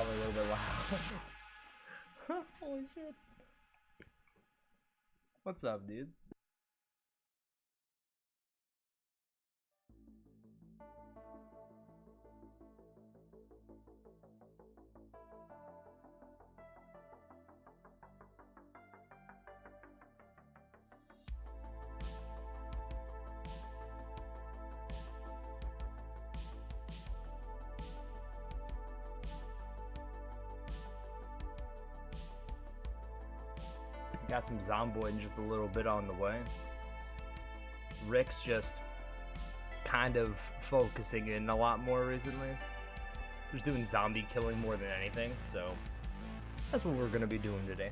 probably a little bit loud. Holy shit. What's up, dudes? Got some Zomboid just a little bit on the way. Rick's just kind of focusing in a lot more recently. Just doing zombie killing more than anything, so that's what we're gonna be doing today.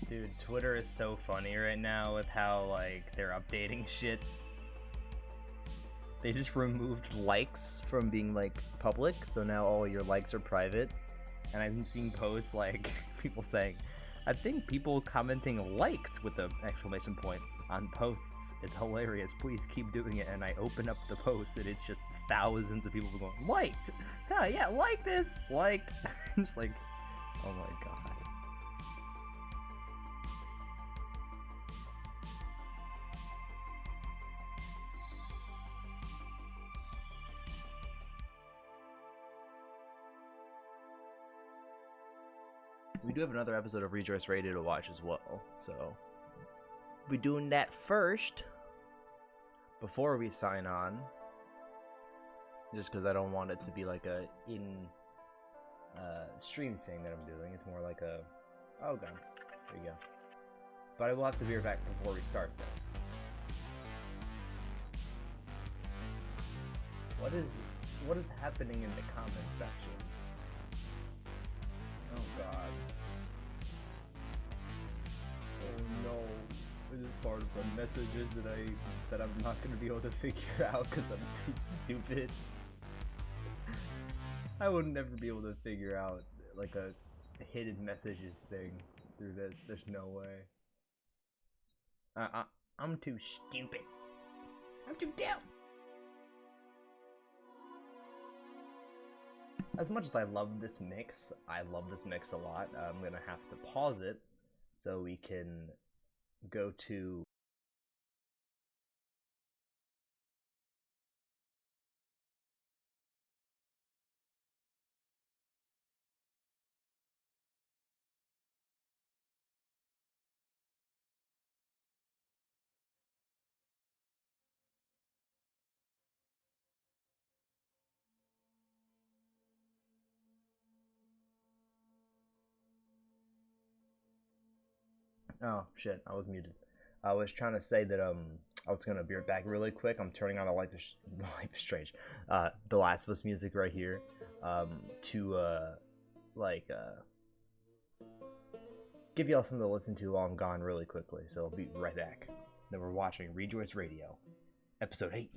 Dude, Twitter is so funny right now with how, like, they're updating shit. They just removed likes from being, like, public, so now all your likes are private. And I'm seeing posts, like, people saying, I think people commenting liked with the exclamation point on posts is hilarious. Please keep doing it. And I open up the post and it's just thousands of people going, liked! Yeah, like this! Liked! I'm just like, oh my god. We do have another episode of Rejoice Radio to watch as well, so we'll be doing that first before we sign on, just because I don't want it to be like a stream thing that I'm doing. It's more like a oh god, there you go. But I will have to be right back before we start this. What is happening in the comment section? Oh god. Oh no. This is part of the messages that I'm not gonna be able to figure out because I'm too stupid. I would never be able to figure out like a hidden messages thing through this. There's no way. I'm too stupid. I'm too dumb. As much as I love this mix a lot. I'm gonna have to pause it so we can go to oh shit, I was muted. I was trying to say that I was gonna be right back really quick. I'm turning on the Life is Strange, The Last of Us music right here, give y'all something to listen to while I'm gone really quickly, so I'll be right back. Then we're watching Rejoice Radio, Episode 8.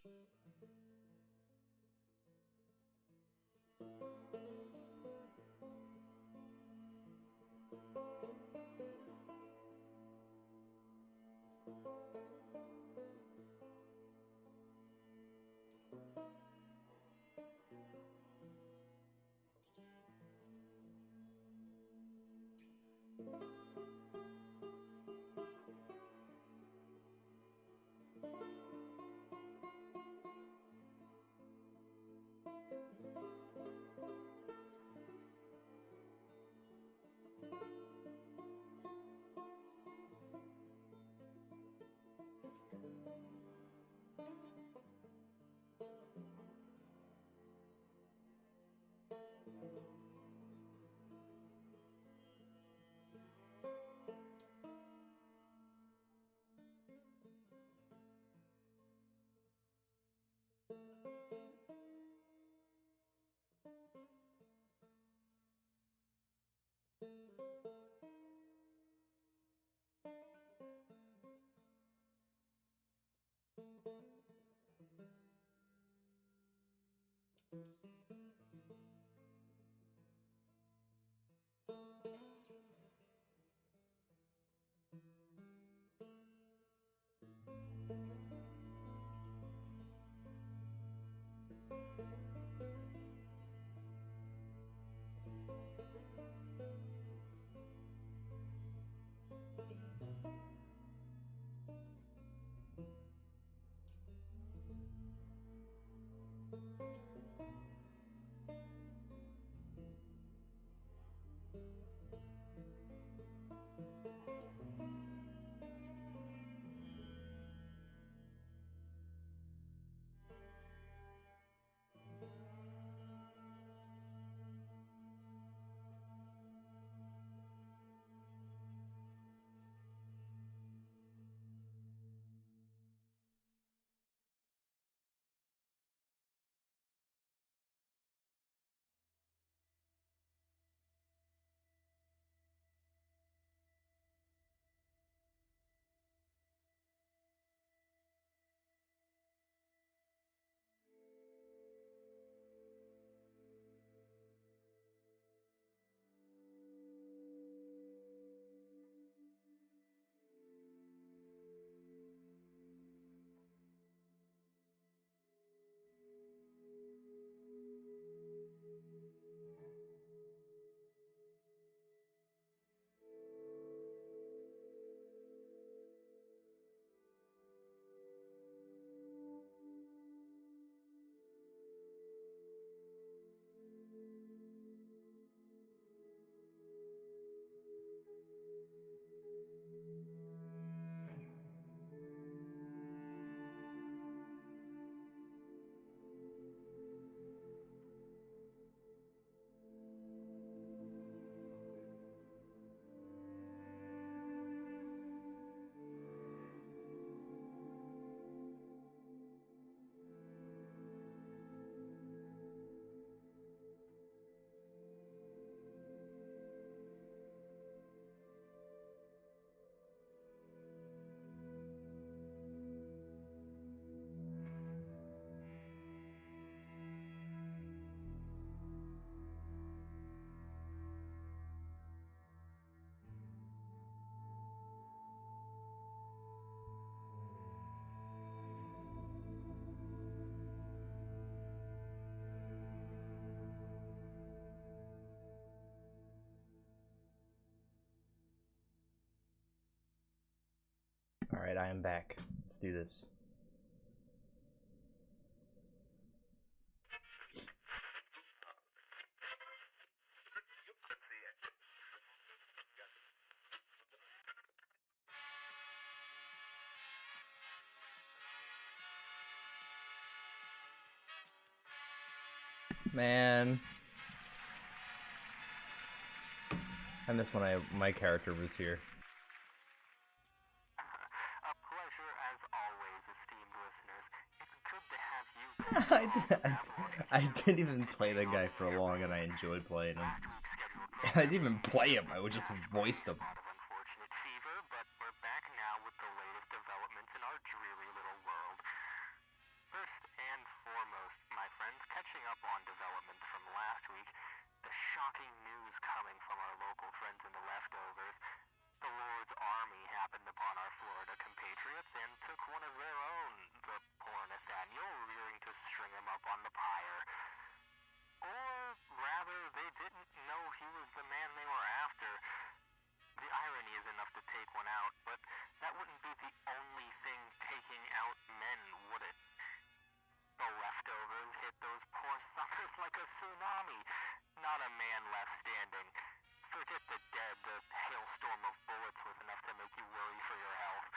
Alright, I am back. Let's do this. Man, I miss when my character was here. A pleasure as always, esteemed listeners. It's good to have you. I didn't even play the guy for long, and I enjoyed playing him. I didn't even play him. I would just voice him. dreary little world. First and foremost, my friends, catching up on developments from last week, the shocking news coming from our local friends in the leftovers. The Lord's army happened upon our Florida compatriots and took one of their own, the poor Nathaniel, rearing to string him up on the pyre. Or rather, they didn't know he was the man they were after. The irony is enough to take one out, but that wouldn't be the only thing taking out men, would it? The leftovers hit those poor suckers like a tsunami. Not a man left standing. Forget the dead, the hailstorm of bullets was enough to make you worry for your health.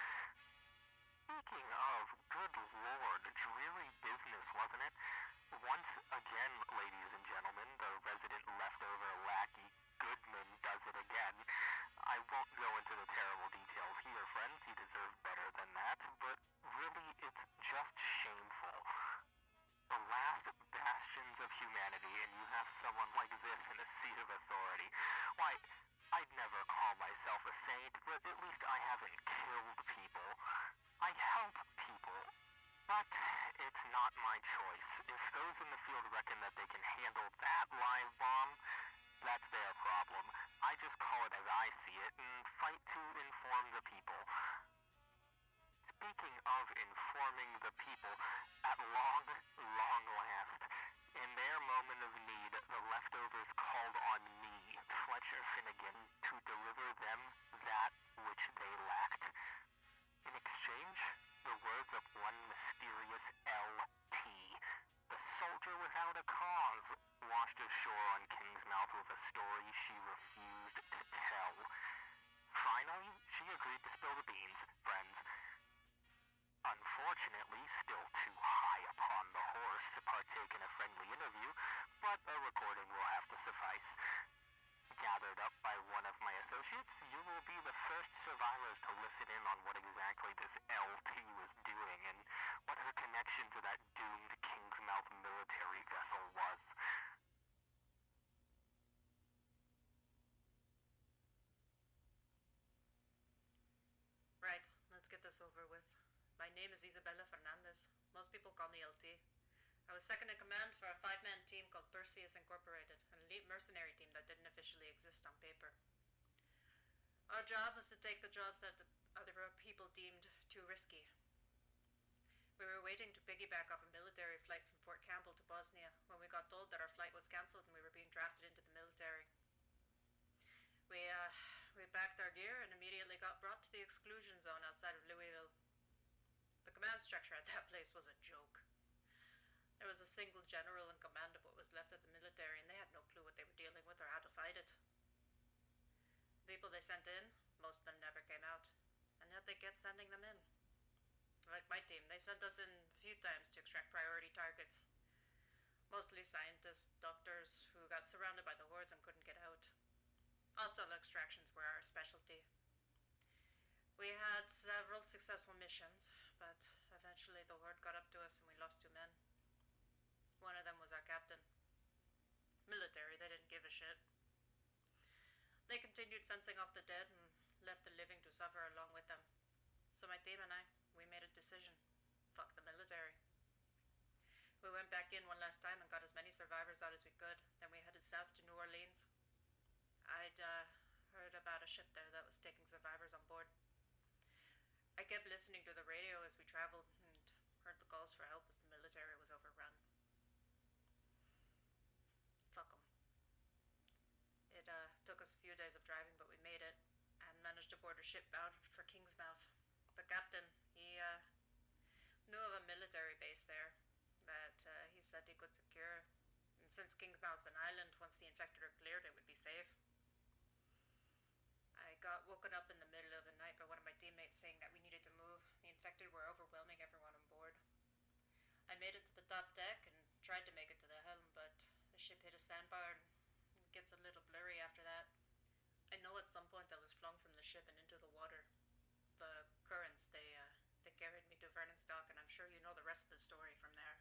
Speaking of, good lord, dreary business, wasn't it? Once again, ladies and gentlemen, the resident leftover lackey Goodman does it again. I won't go into the terrible details here, friends, you deserve better than that, but really, it's just shameful. The last bastions of humanity, and you have someone like this in a seat of authority. Why, I'd never call myself a saint, but at least I haven't killed people. I help people, but it's not my choice. If those in the field reckon that they can handle that live bomb, that's their problem. I just call it as I see it and fight to inform the people. Speaking of informing the people, at long last, in their moment of need, the leftovers called on me, Fletcher Finnegan, to deliver them that which they lacked. In exchange, the words of one mysterious L.T., the soldier without a cause, washed ashore on Kingsmouth with a story she refused to tell. Finally, she agreed to spill the beans, friends. Unfortunately, still too high upon the horse to partake in a friendly interview, but a recording will have to suffice. Gathered up by one of my associates, you will be the first survivors to listen in on what exactly this LT was doing and what her connection to that doomed Kingsmouth military vessel was. Right, let's get this over with. My name is Isabella Fernandez. Most people call me LT. I was second in command for a 5-man team called Perseus Incorporated, an elite mercenary team that didn't officially exist on paper. Our job was to take the jobs that other people deemed too risky. We were waiting to piggyback off a military flight from Fort Campbell to Bosnia when we got told that our flight was cancelled and we were being drafted into the military. We packed our gear and immediately got brought to the exclusion zone outside of Louisville. The command structure at that place was a joke. There was a single general in command of what was left of the military, and they had no clue what they were dealing with or how to fight it. The people they sent in, most of them never came out, and yet they kept sending them in. Like my team, they sent us in a few times to extract priority targets. Mostly scientists, doctors, who got surrounded by the hordes and couldn't get out. Hostile extractions were our specialty. We had several successful missions, but eventually the horde got up to us and we lost 2 men. One of them was our captain. Military, they didn't give a shit. They continued fencing off the dead and left the living to suffer along with them. So my team and I, we made a decision. Fuck the military. We went back in one last time and got as many survivors out as we could. Then we headed south to New Orleans. I'd heard about a ship there that was taking survivors on board. I kept listening to the radio as we traveled and heard the calls for help as the military was overrun. Fuck 'em. It took us a few days of driving, but we made it and managed to board a ship bound for Kingsmouth. The captain, he knew of a military base there that he said he could secure. And since Kingsmouth's an island, once the infected are cleared, it would be safe. I got woken up in the middle of the night by one of my teammates saying that we needed to move. The infected were overwhelming everyone on board. I made it to the top deck and tried to make it to the helm, but the ship hit a sandbar and it gets a little blurry after that. I know at some point I was flung from the ship and into the water. The currents, they carried me to Vernon's Dock, and I'm sure you know the rest of the story from there.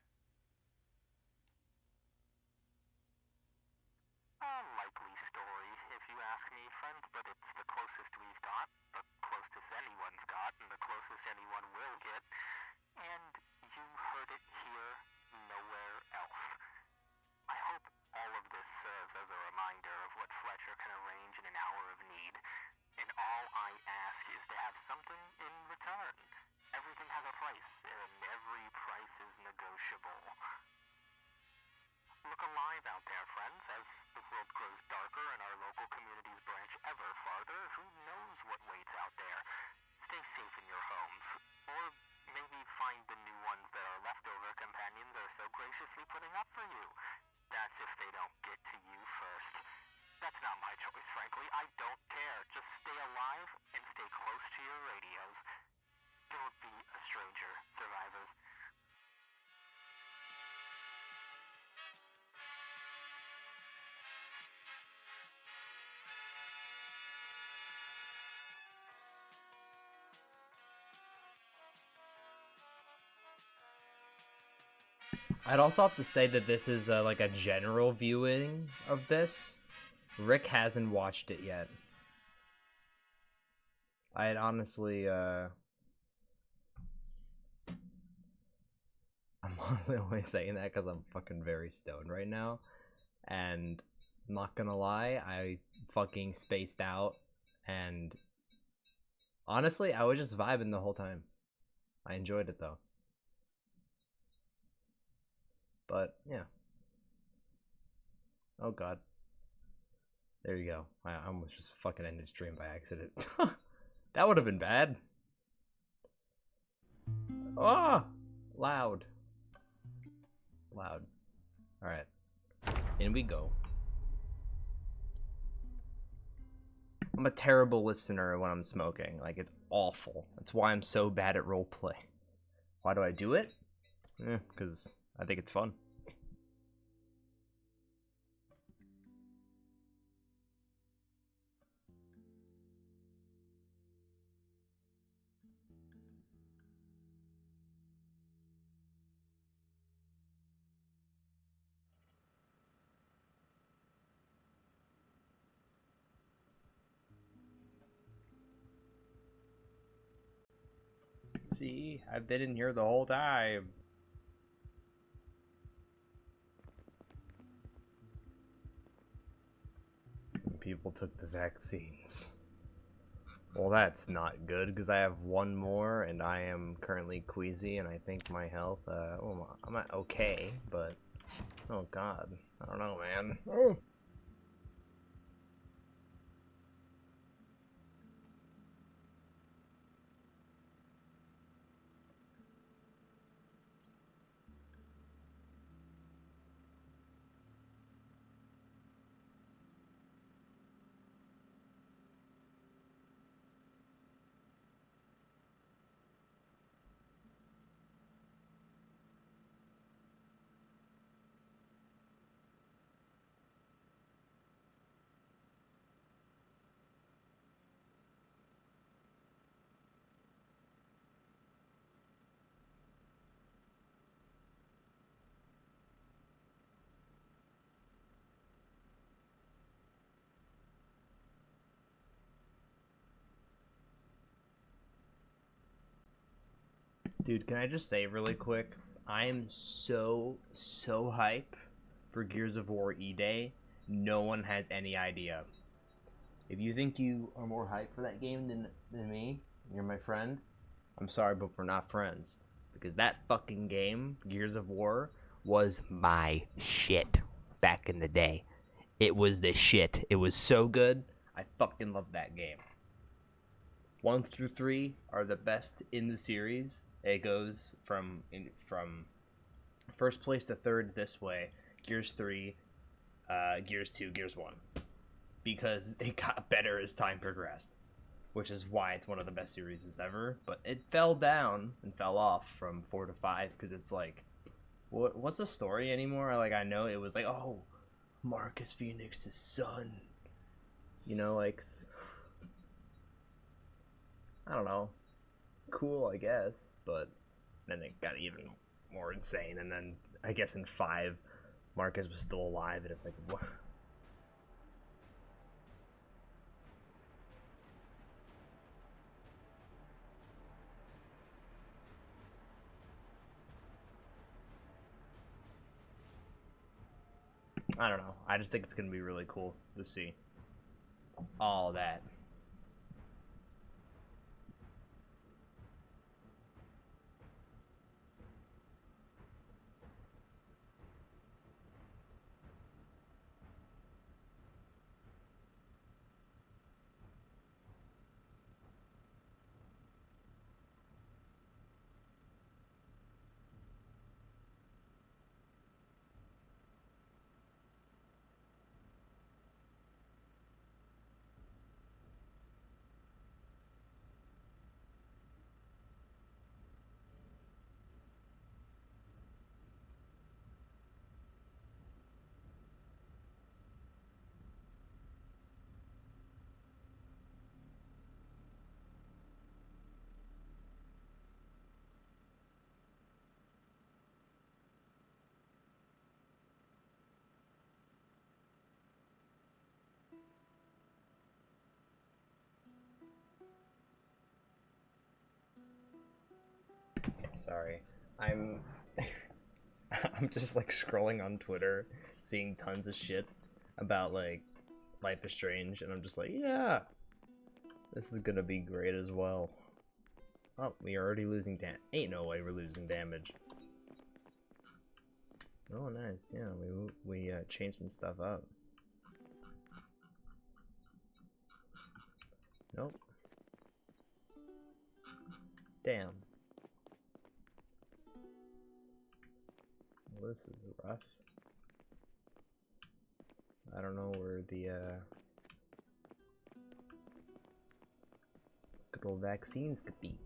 A likely story, if you ask me, friends, but it's the closest we've got, the closest anyone's got, and the closest anyone will get. I'd also have to say that this is like a general viewing of this. Rick hasn't watched it yet. I'd honestly, I'm honestly only saying that because I'm fucking very stoned right now. And I'm not gonna lie, I fucking spaced out. And honestly, I was just vibing the whole time. I enjoyed it though. But yeah. Oh god. There you go. I almost just fucking ended stream by accident. That would have been bad. Oh! Loud. Loud. Alright. In we go. I'm a terrible listener when I'm smoking. Like, it's awful. That's why I'm so bad at roleplay. Why do I do it? Because I think it's fun. See, I've been in here the whole time. People took the vaccines. Well, that's not good because I have one more and I am currently queasy and I think my health, well, I'm not okay, but oh god, I don't know, man. Oh. Dude, can I just say really quick? I am so hype for Gears of War E-Day. No one has any idea. If you think you are more hyped for that game than me, you're my friend, I'm sorry, but we're not friends. Because that fucking game, Gears of War, was my shit back in the day. It was the shit. It was so good. I fucking love that game. 1 through 3 are the best in the series. It goes from first place to third this way. Gears 3, Gears 2, Gears 1. Because it got better as time progressed. Which is why it's one of the best series ever. But it fell down and fell off from 4 to 5 because it's like, what's the story anymore? Like, I know it was like, oh, Marcus Phoenix's son. You know, like, I don't know. Cool, I guess, but then it got even more insane. And then I guess in 5, Marcus was still alive, and it's like, what? I don't know. I just think it's gonna be really cool to see all that. Sorry. I'm I'm just like scrolling on Twitter, seeing tons of shit about like Life is Strange, and I'm just like, yeah, this is gonna be great as well. Oh, we are already losing ain't no way we're losing damage. Oh, nice. Yeah, we changed some stuff up. Nope. Damn. Well, this is rough. I don't know where the good old vaccines could be.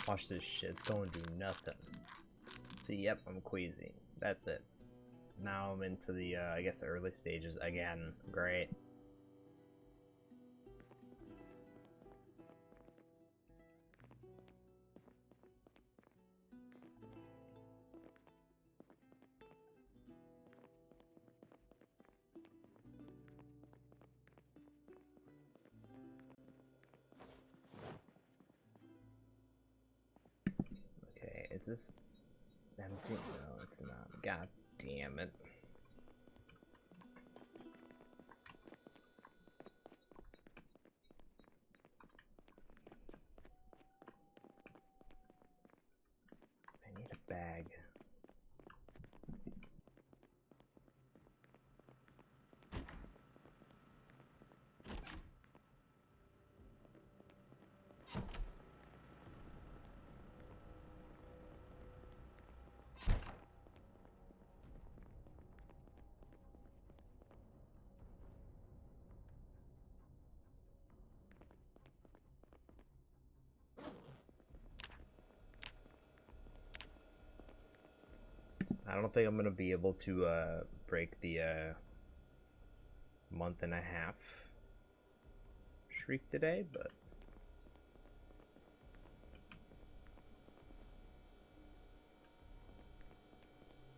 Watch this shit, it's going to do nothing. See, yep, I'm queasy. That's it. Now I'm into the, I guess, early stages again. Great. Okay, is this empty? No, it's not. God damn it. I need a bag. I don't think I'm gonna be able to break the month and a half streak today, but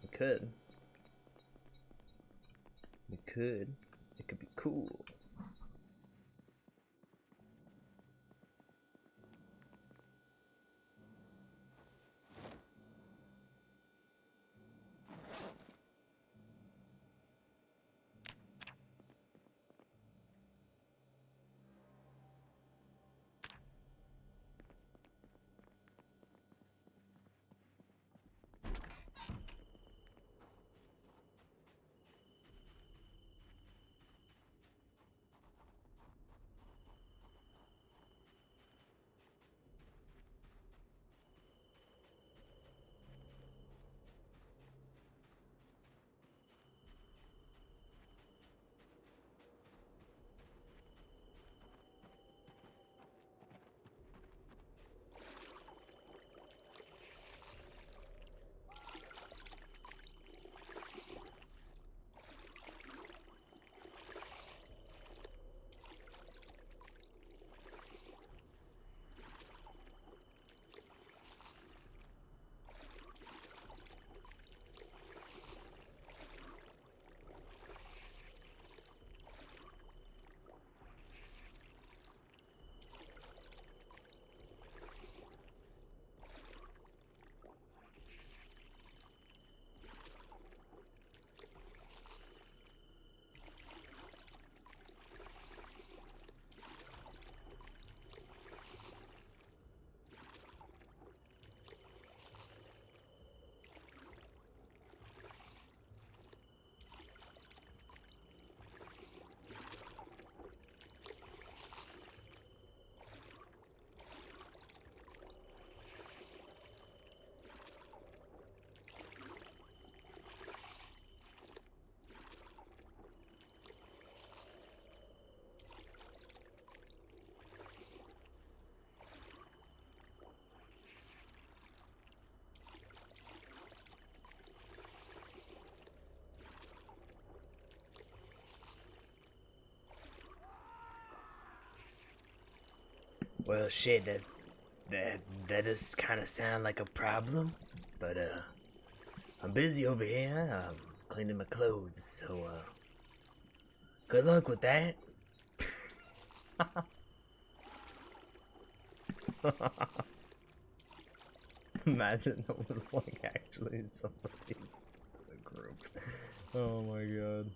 we could. We could. It could be cool. Well, shit, that does kind of sound like a problem, but I'm busy over here. I'm cleaning my clothes, so good luck with that. Imagine it was like actually somebody's group. Oh my god.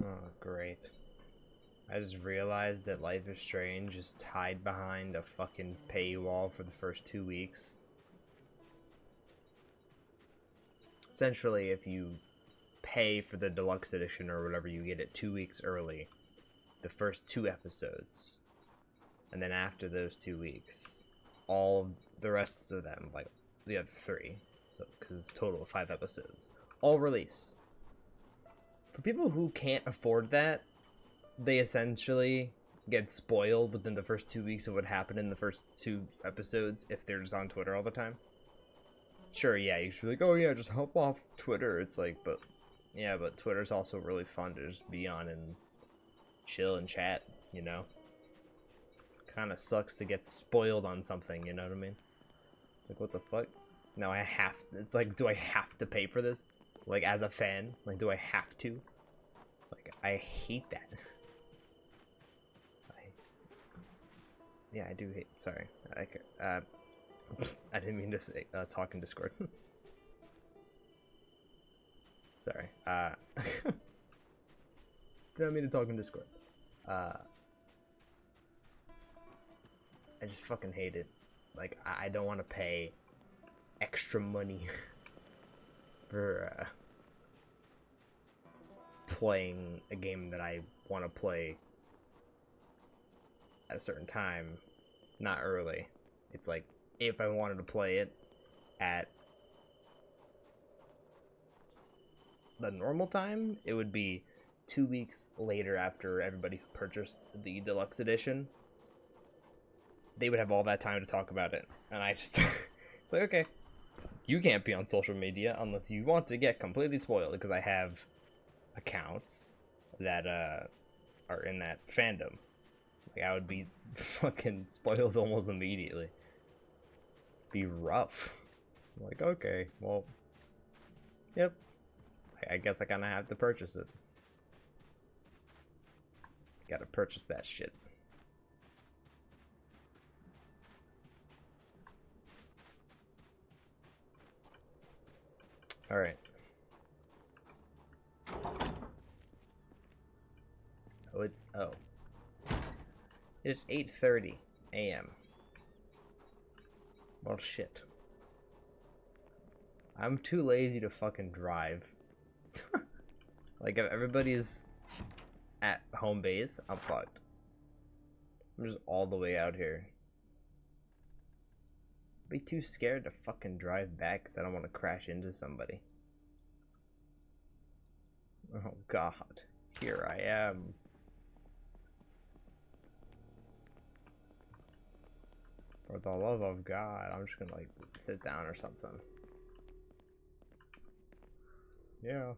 Oh, great. I just realized that Life is Strange is tied behind a fucking paywall for the first 2 weeks. Essentially, if you pay for the deluxe edition or whatever, you get it 2 weeks early. The first 2 episodes. And then after those 2 weeks, all the rest of them, like the other 3, so because it's a total of 5 episodes, all release. For people who can't afford that, they essentially get spoiled within the first 2 weeks of what happened in the first 2 episodes if they're just on Twitter all the time. Sure, yeah, you should be like, oh yeah, just hop off Twitter. It's like, but yeah, but Twitter's also really fun to just be on and chill and chat, you know? Kind of sucks to get spoiled on something, you know what I mean? It's like, what the fuck? No, it's like, do I have to pay for this? Like, as a fan? Like, do I have to? Like, I hate that. Yeah, I do hate, sorry. I didn't mean to say, talk in Discord. Sorry. Didn't mean to talk in Discord. I just fucking hate it. Like, I don't want to pay extra money for playing a game that I want to play at a certain time, not early. It's like, if I wanted to play it at the normal time, it would be 2 weeks later after everybody who purchased the deluxe edition. They would have all that time to talk about it. And I just, it's like, okay, you can't be on social media unless you want to get completely spoiled, because I have accounts that are in that fandom. Like, I would be fucking spoiled almost immediately. Be rough. I'm like, okay, well, yep. I guess I kind of have to purchase it. Gotta purchase that shit. Alright. Oh. It's 8:30 a.m. Well, shit. I'm too lazy to fucking drive. Like, if everybody's at home base, I'm fucked. I'm just all the way out here. Be too scared to fucking drive back because I don't want to crash into somebody. Oh god. Here I am. For the love of God, I'm just gonna like sit down or something. Yeah.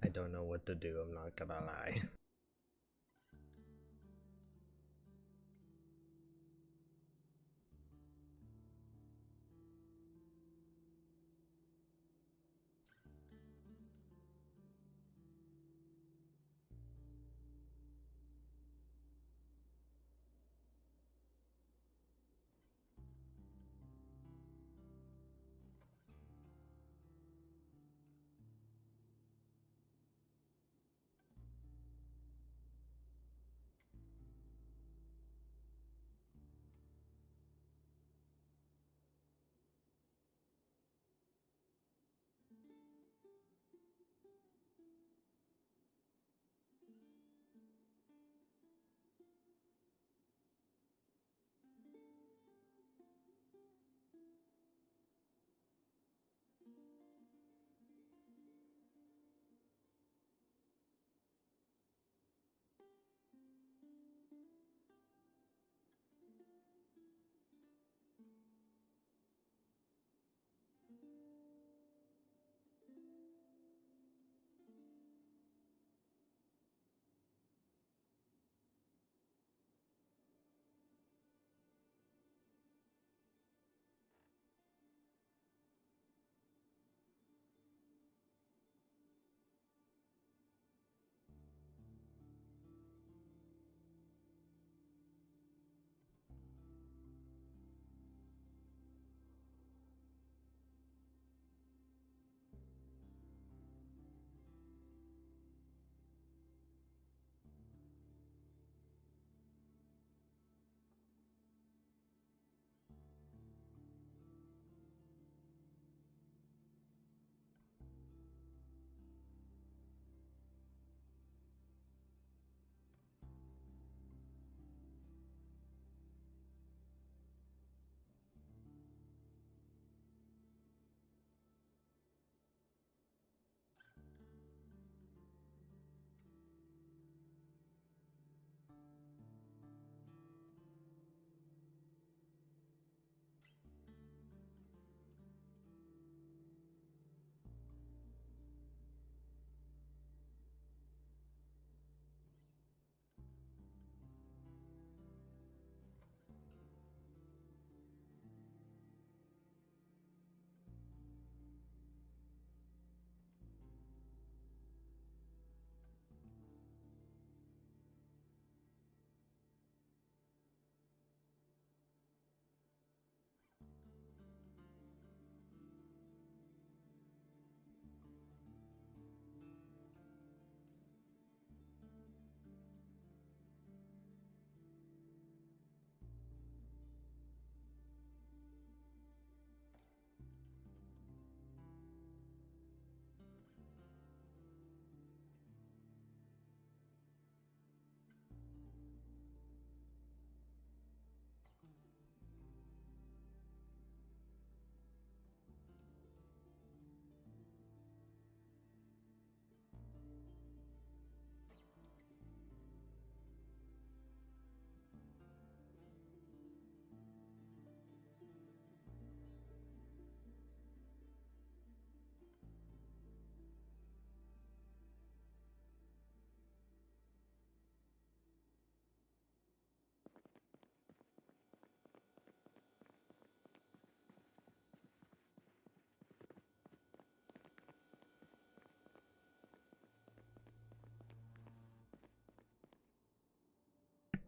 I don't know what to do, I'm not gonna lie.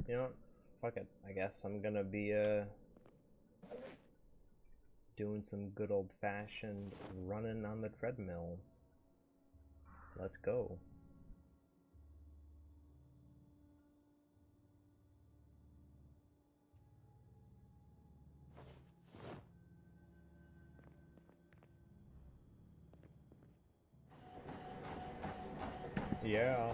You know what? Fuck it. I guess I'm gonna be doing some good old fashioned running on the treadmill. Let's go. Yeah.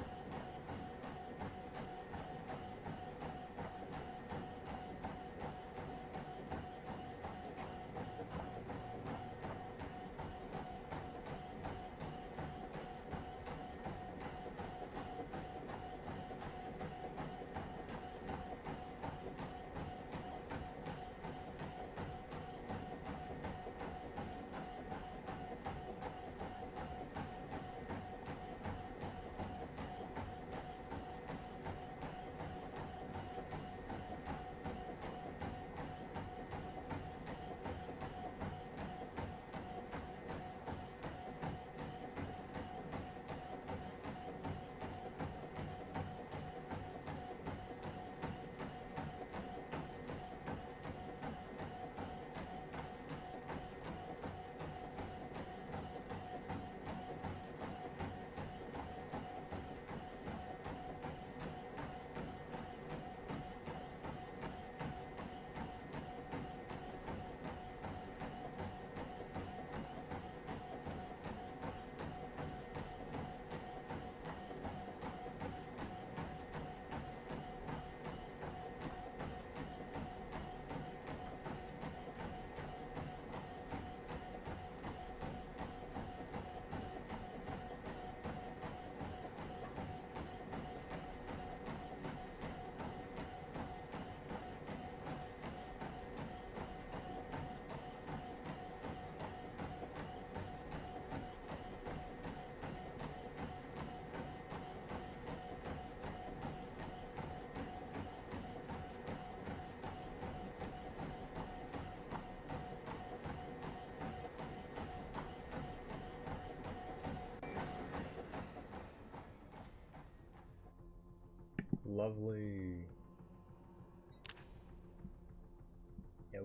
Lovely.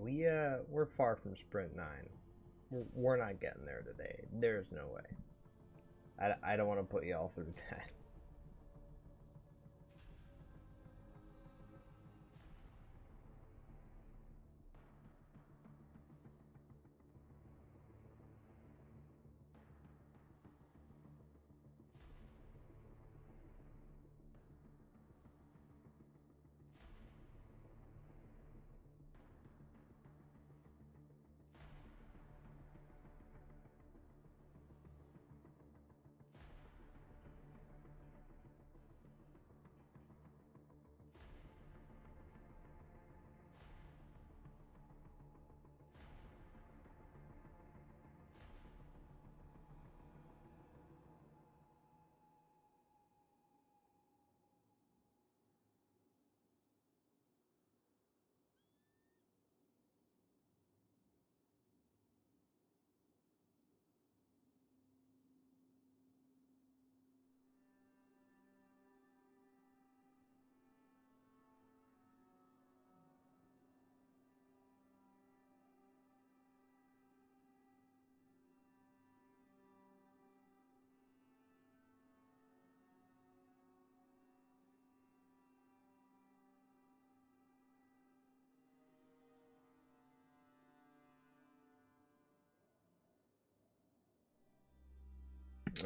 Yeah, we're far from Sprint 9. We're not getting there today. There's no way. I don't want to put y'all through that.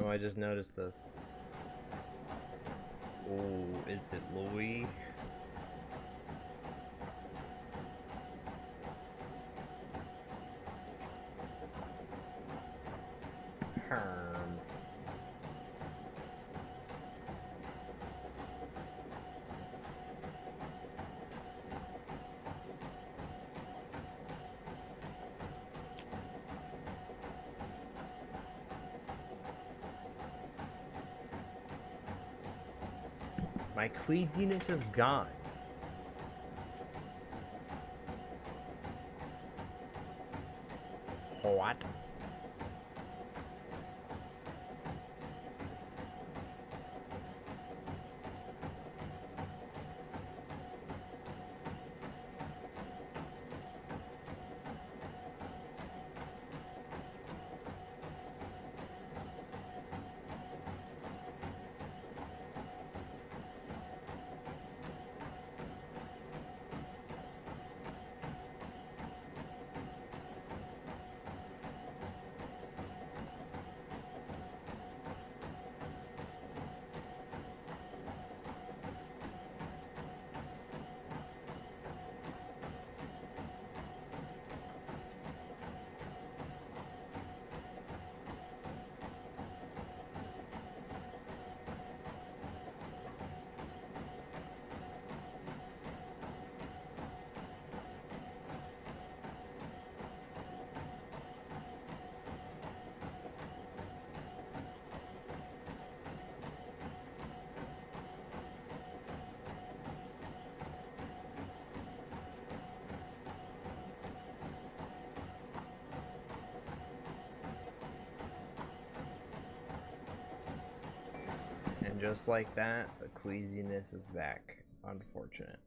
Oh, I just noticed this. Oh, is it Louis? Herm. My queasiness is gone. What? And just like that, the queasiness is back. Unfortunate.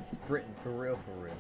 Sprinting for real, for real.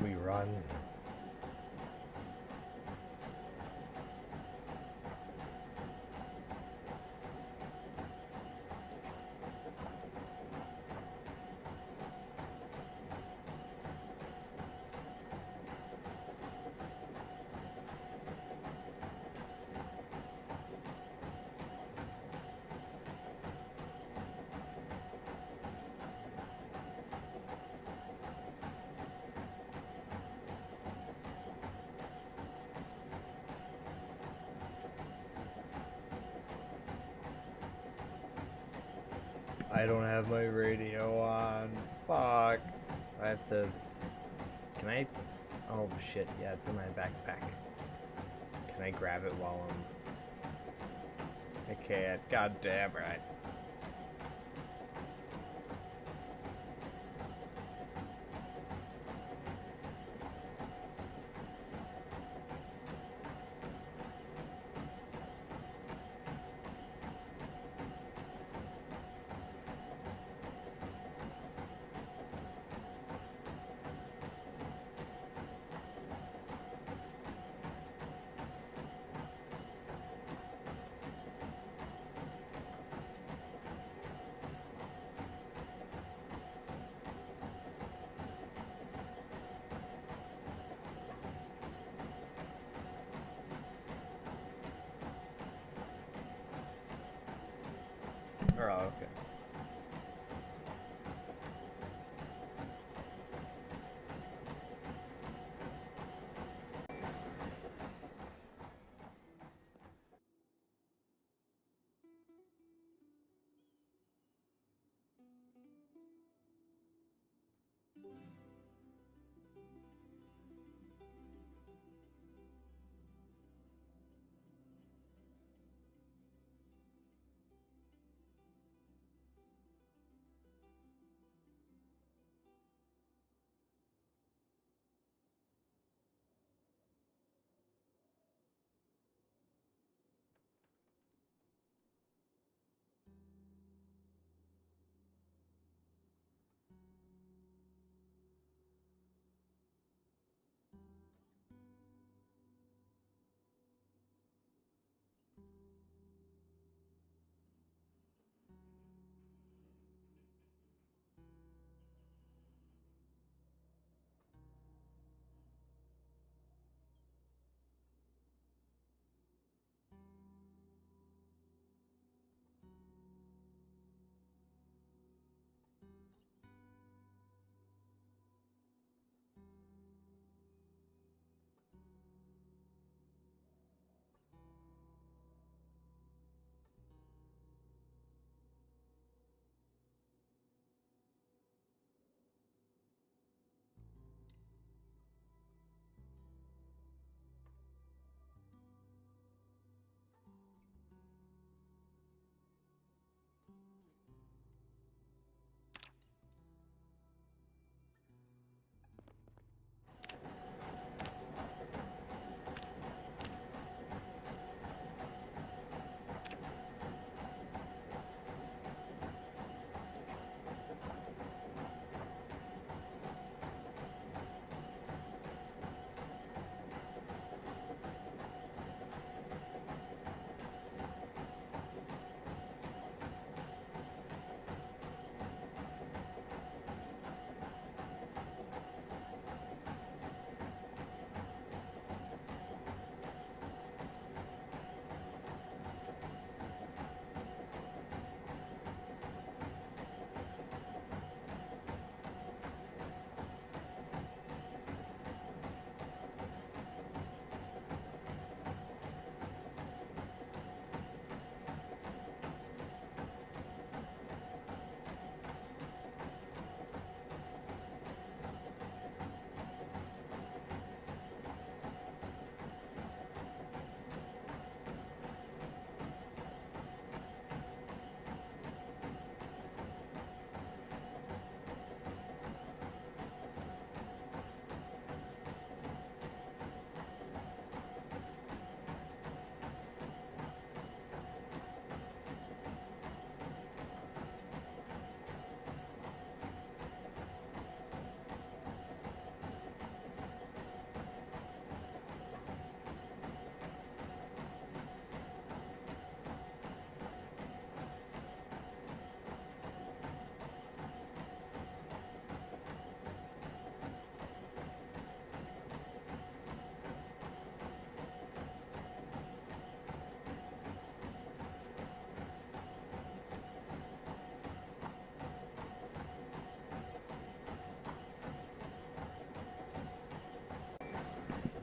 We run. I don't have my radio on. Fuck. I have to... Can I... Oh shit, yeah, it's in my backpack. Can I grab it while I'm... I can't. God damn it. Oh, okay.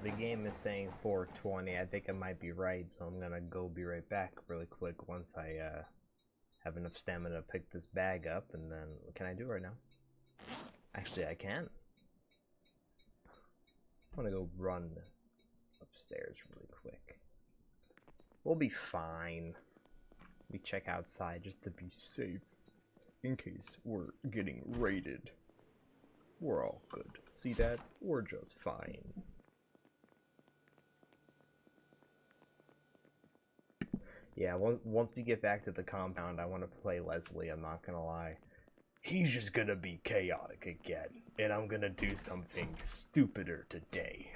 The game is saying 420. I think I might be right, so I'm gonna go be right back really quick once I have enough stamina to pick this bag up, and then what can I do right now? Actually, I can. I'm gonna go run upstairs really quick. We'll be fine. We check outside just to be safe in case we're getting raided. We're all good. See that? We're just fine. Yeah, once we get back to the compound, I want to play Leslie, I'm not gonna lie. He's just gonna be chaotic again, and I'm gonna do something stupider today.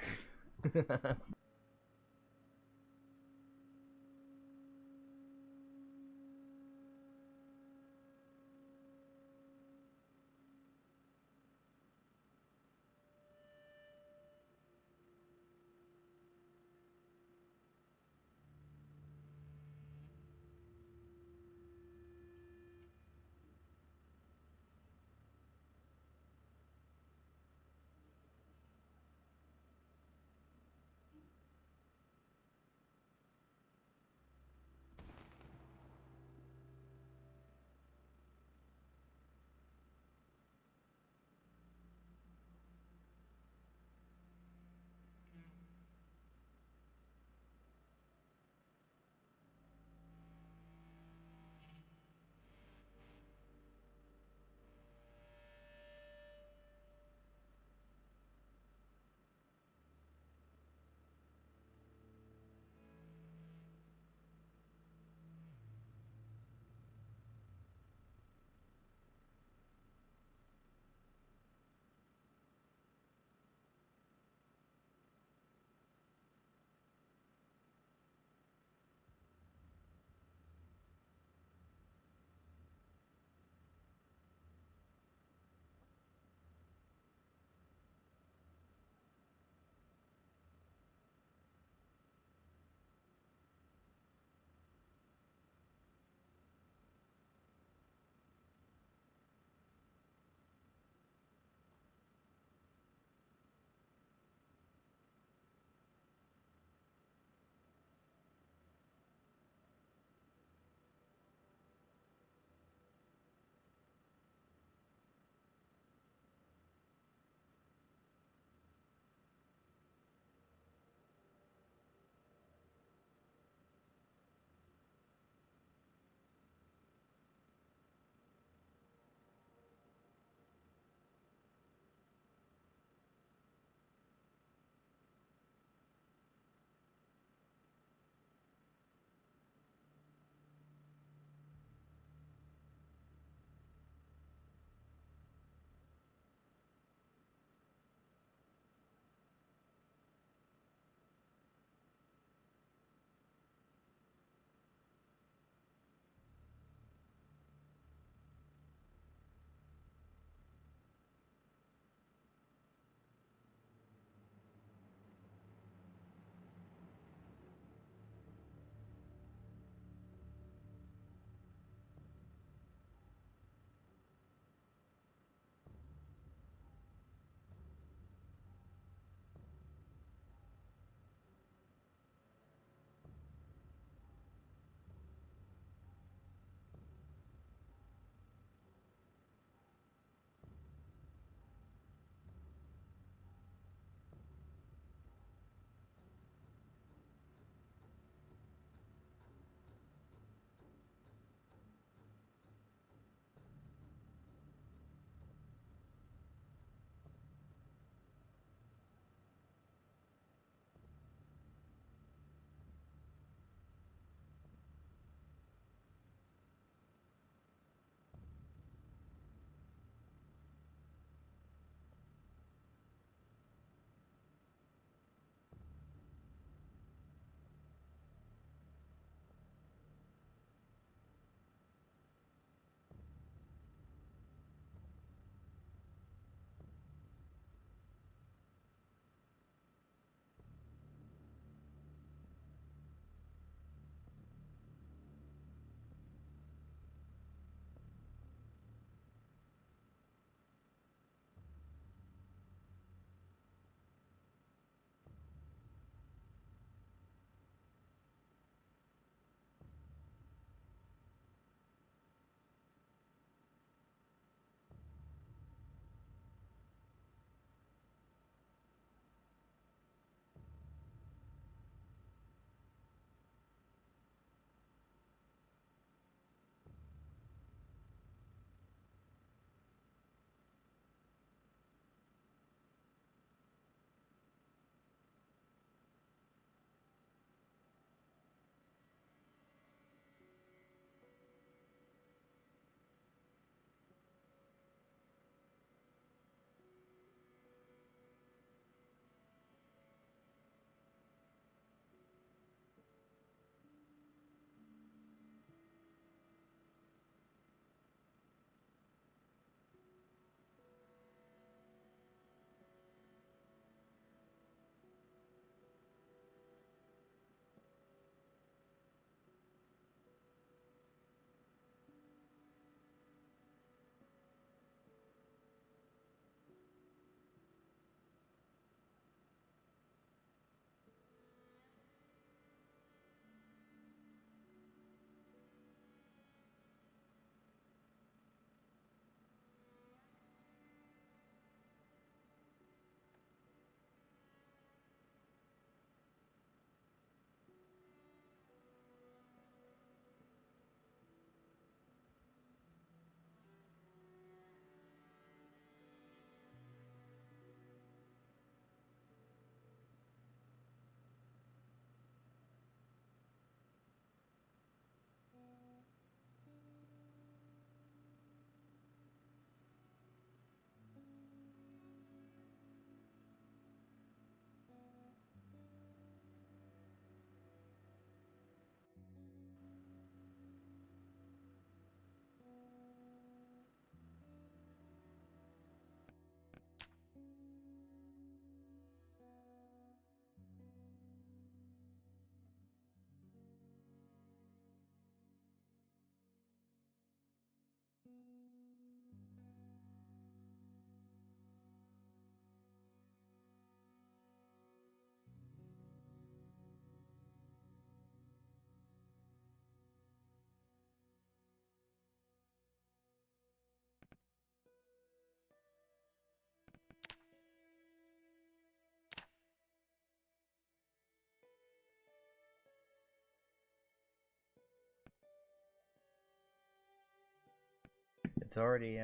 It's already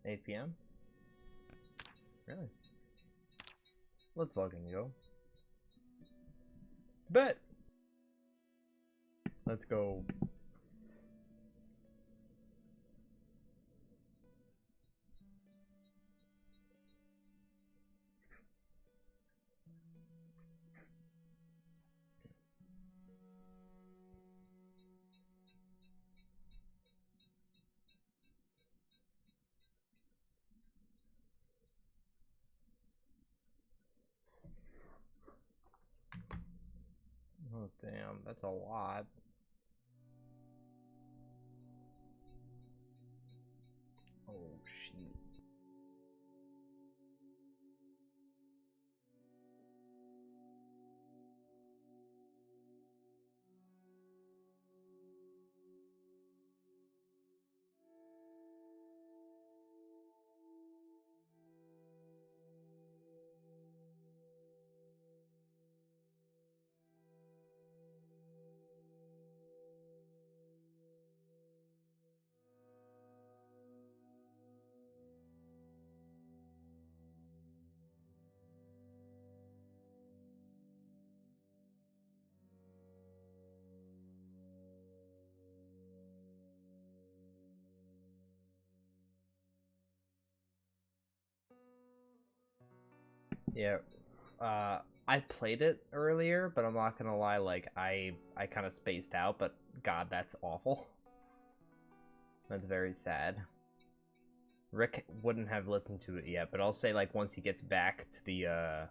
8 p.m. Really? Let's fucking go. Bet. Let's go. Oh damn, that's a lot. Oh shit. Yeah, I played it earlier, but I'm not gonna lie, like, I kind of spaced out, but god, that's awful. That's very sad. Rick wouldn't have listened to it yet, but I'll say, like, once he gets back to the,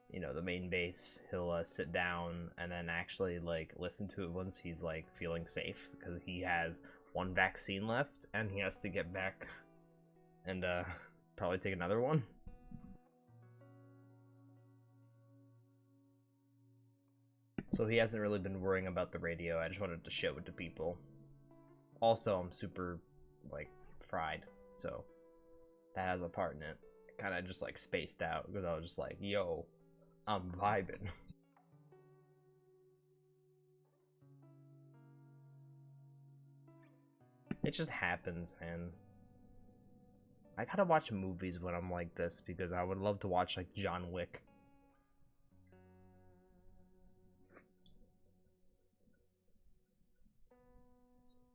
you know, the main base, he'll, sit down and then actually, like, listen to it once he's, like, feeling safe, because he has one vaccine left, and he has to get back and, probably take another one. So he hasn't really been worrying about the radio. I just wanted to show it to people. Also, I'm super, like, fried, so that has a part in it. Kind of just, like, spaced out, because I was just like, yo, I'm vibing. It just happens, man. I gotta watch movies when I'm like this, because I would love to watch, like, John Wick.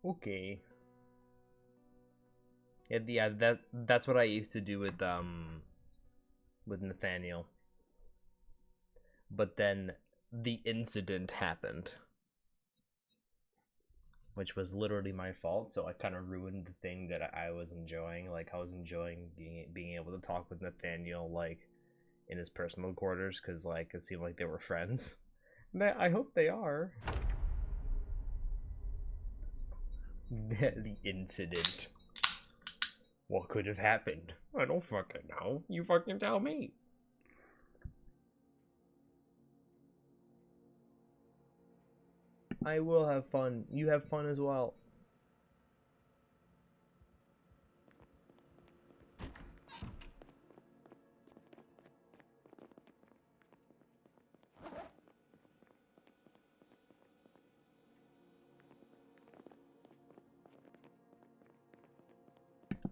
Okay. Yeah, that's what I used to do with Nathaniel. But then the incident happened, which was literally my fault, so I kind of ruined the thing that I was enjoying. Like, I was enjoying being able to talk with Nathaniel, like, in his personal quarters, because, like, it seemed like they were friends. I hope they are. The incident. What could have happened? I don't fucking know. You fucking tell me. I will have fun. You have fun as well.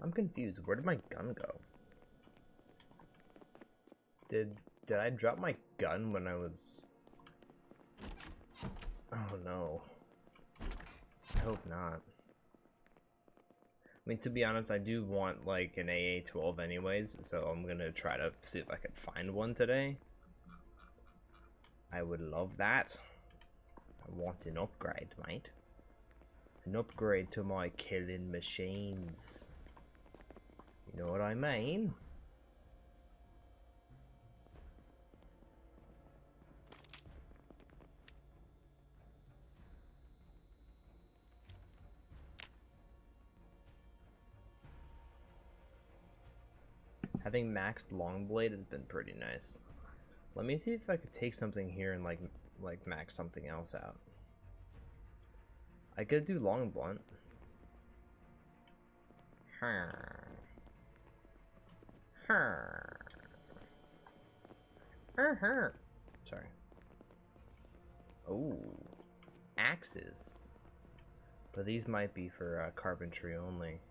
I'm confused. Where did my gun go? Did I drop my gun when I was... Oh no. I hope not. I mean, to be honest, I do want, like, an AA-12 anyways, so I'm gonna try to see if I can find one today. I would love that. I want an upgrade, mate. An upgrade to my killing machines. You know what I mean? Having maxed Longblade has been pretty nice. Let me see if I could take something here and like max something else out. I could do Long Blunt. Sorry. Oh, axes. But these might be for carpentry only.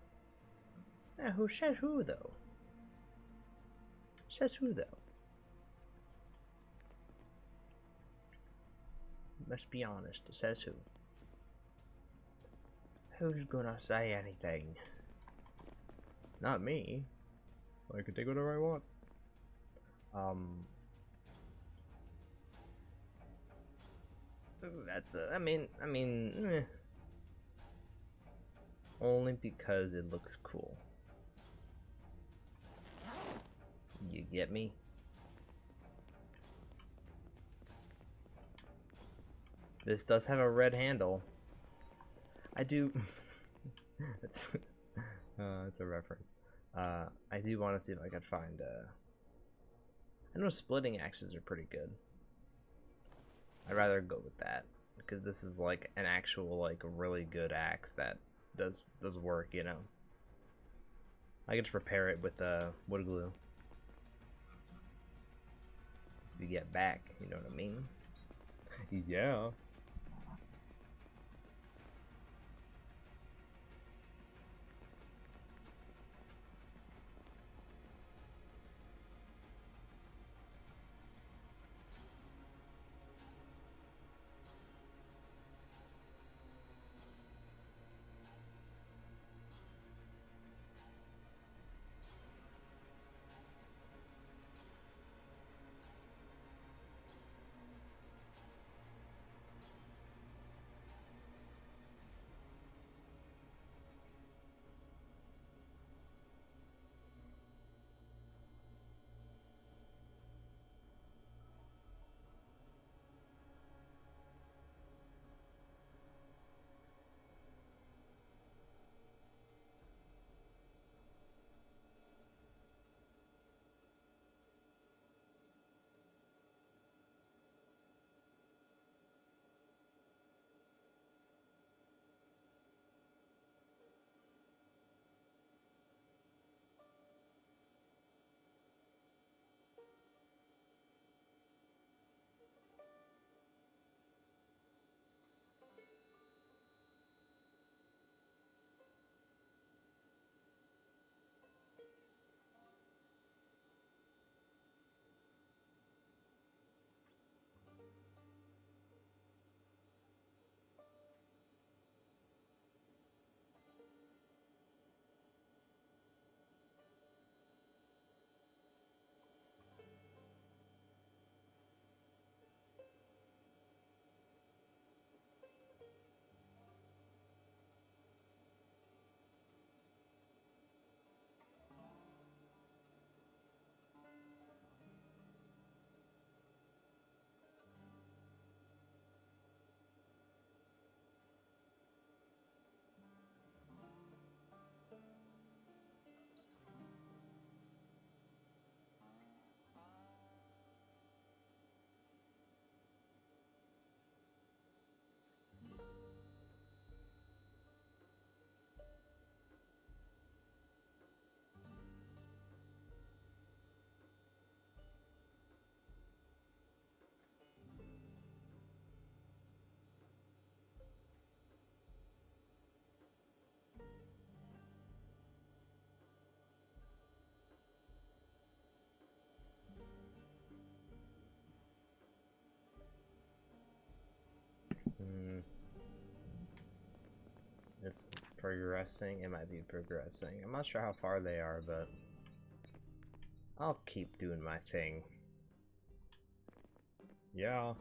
Yeah, who says who though? Says who though? Let's be honest, it says who. Who's gonna say anything? Not me. I can take whatever I want. That's I mean, it's only because it looks cool. You get me? This does have a red handle. I do. It's it's a reference. I do want to see if I could find. I know splitting axes are pretty good. I'd rather go with that because this is like an actual like really good axe that does work. You know. I can just repair it with wood glue. So we get back. You know what I mean? Yeah. It's progressing. It might be progressing. I'm not sure how far they are, but I'll keep doing my thing. Yeah.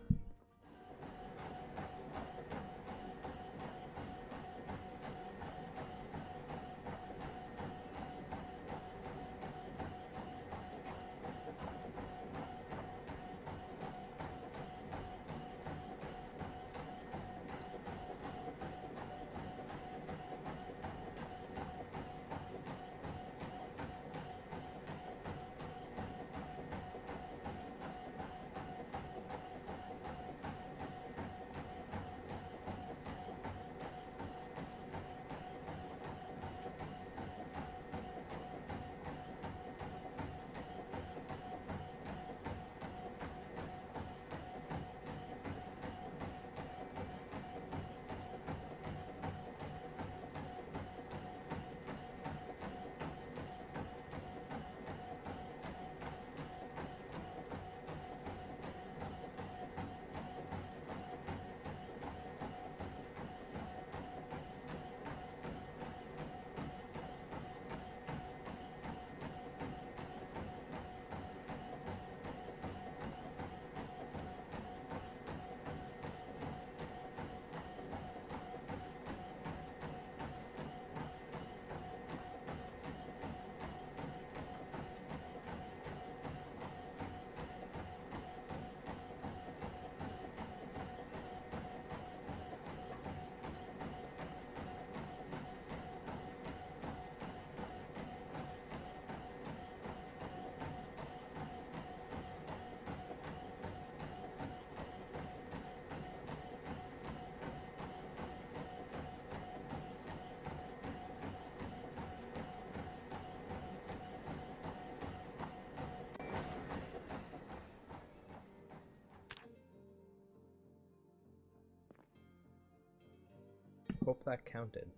Hope that counted.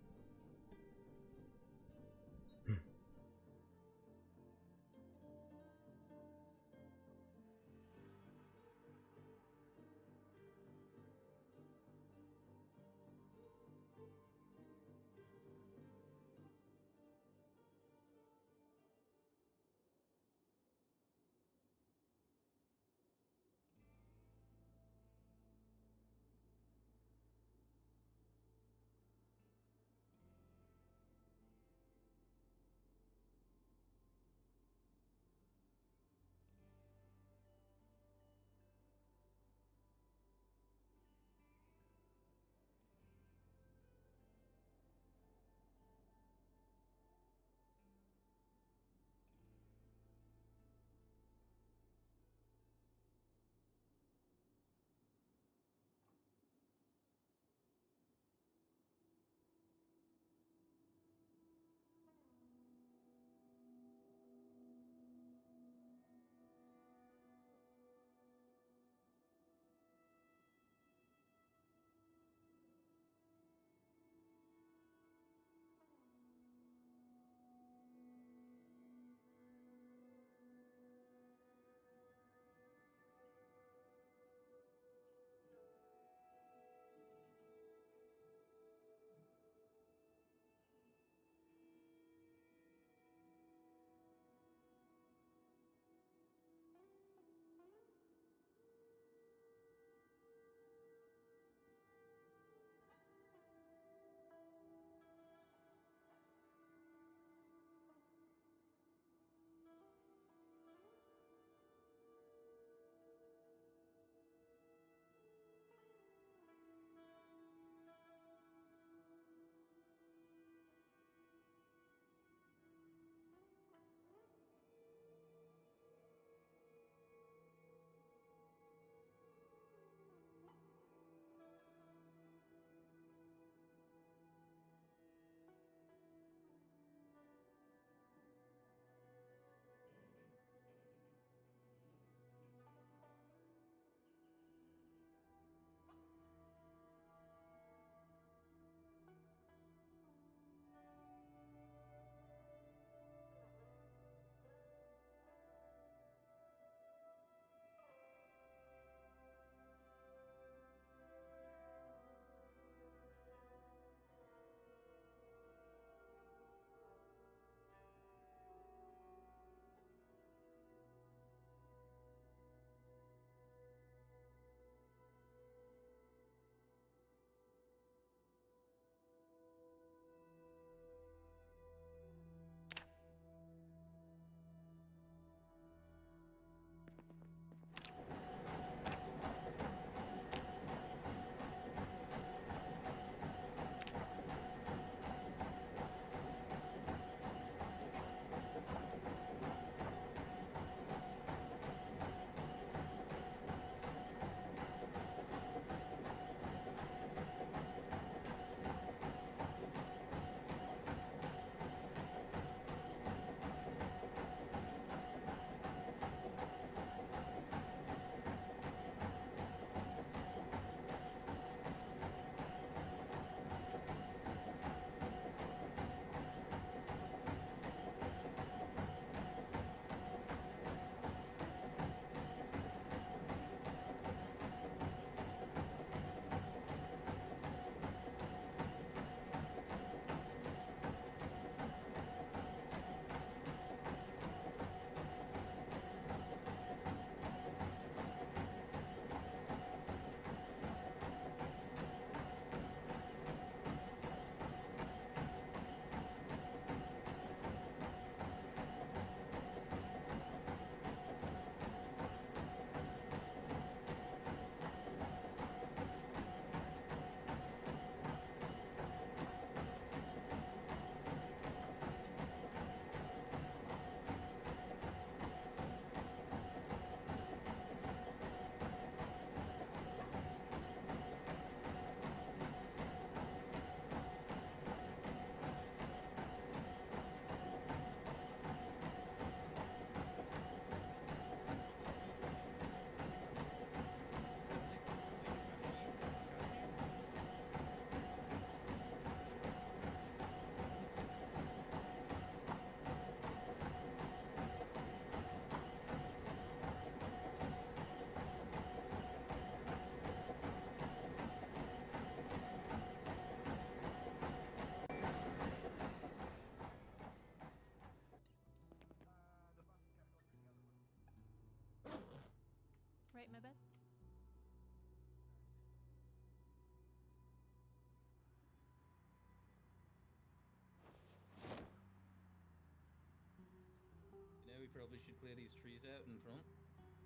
probably should clear these trees out in front.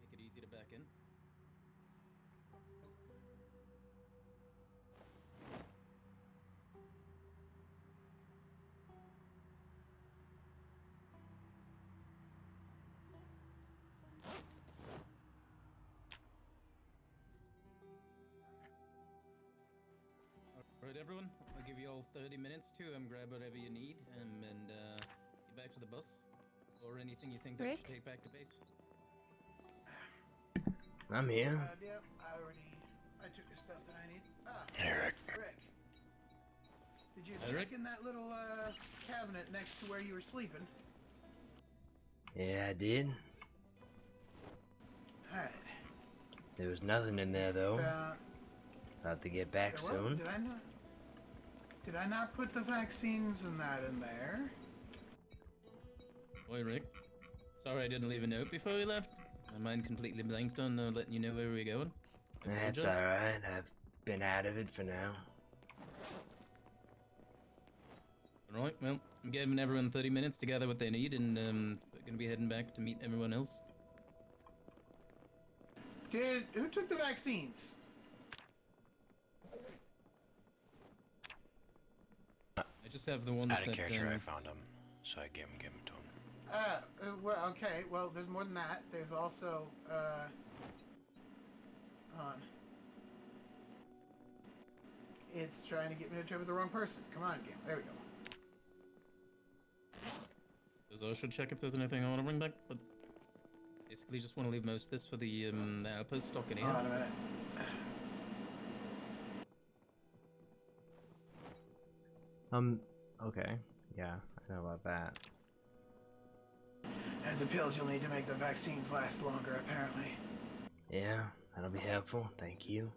Make it easy to back in. Alright, everyone. I'll give you all 30 minutes to grab whatever you need and get back to the bus. Or anything you think that you should take back to base. I'm here. Yeah, I took the stuff that I need. Eric. Rick. Did you Eric? check in that little cabinet next to where you were sleeping? Yeah, I did. Alright. There was nothing in there though. About to get back There soon. Did I not put the vaccines and that in there? Boy, Rick. Sorry I didn't leave a note before we left. My mind completely blanked on letting you know where we were going. That's apologize. alright. I've been out of it for now. Alright, well, I'm giving everyone 30 minutes to gather what they need, and we're gonna be heading back to meet everyone else. Who took the vaccines? I just have the ones Out of that, character, I found him, so I gave him to him. Well, okay, well, there's more than that. There's also, hold on. It's trying to get me to trade with the wrong person. Come on, game. There we go. I should check if there's anything I want to bring back, but basically just want to leave most of this for the outpost stock in here. Hold on a minute. Okay. Yeah, I know about that. As the pills, you'll need to make the vaccines last longer, apparently. Yeah, that'll be helpful. Thank you.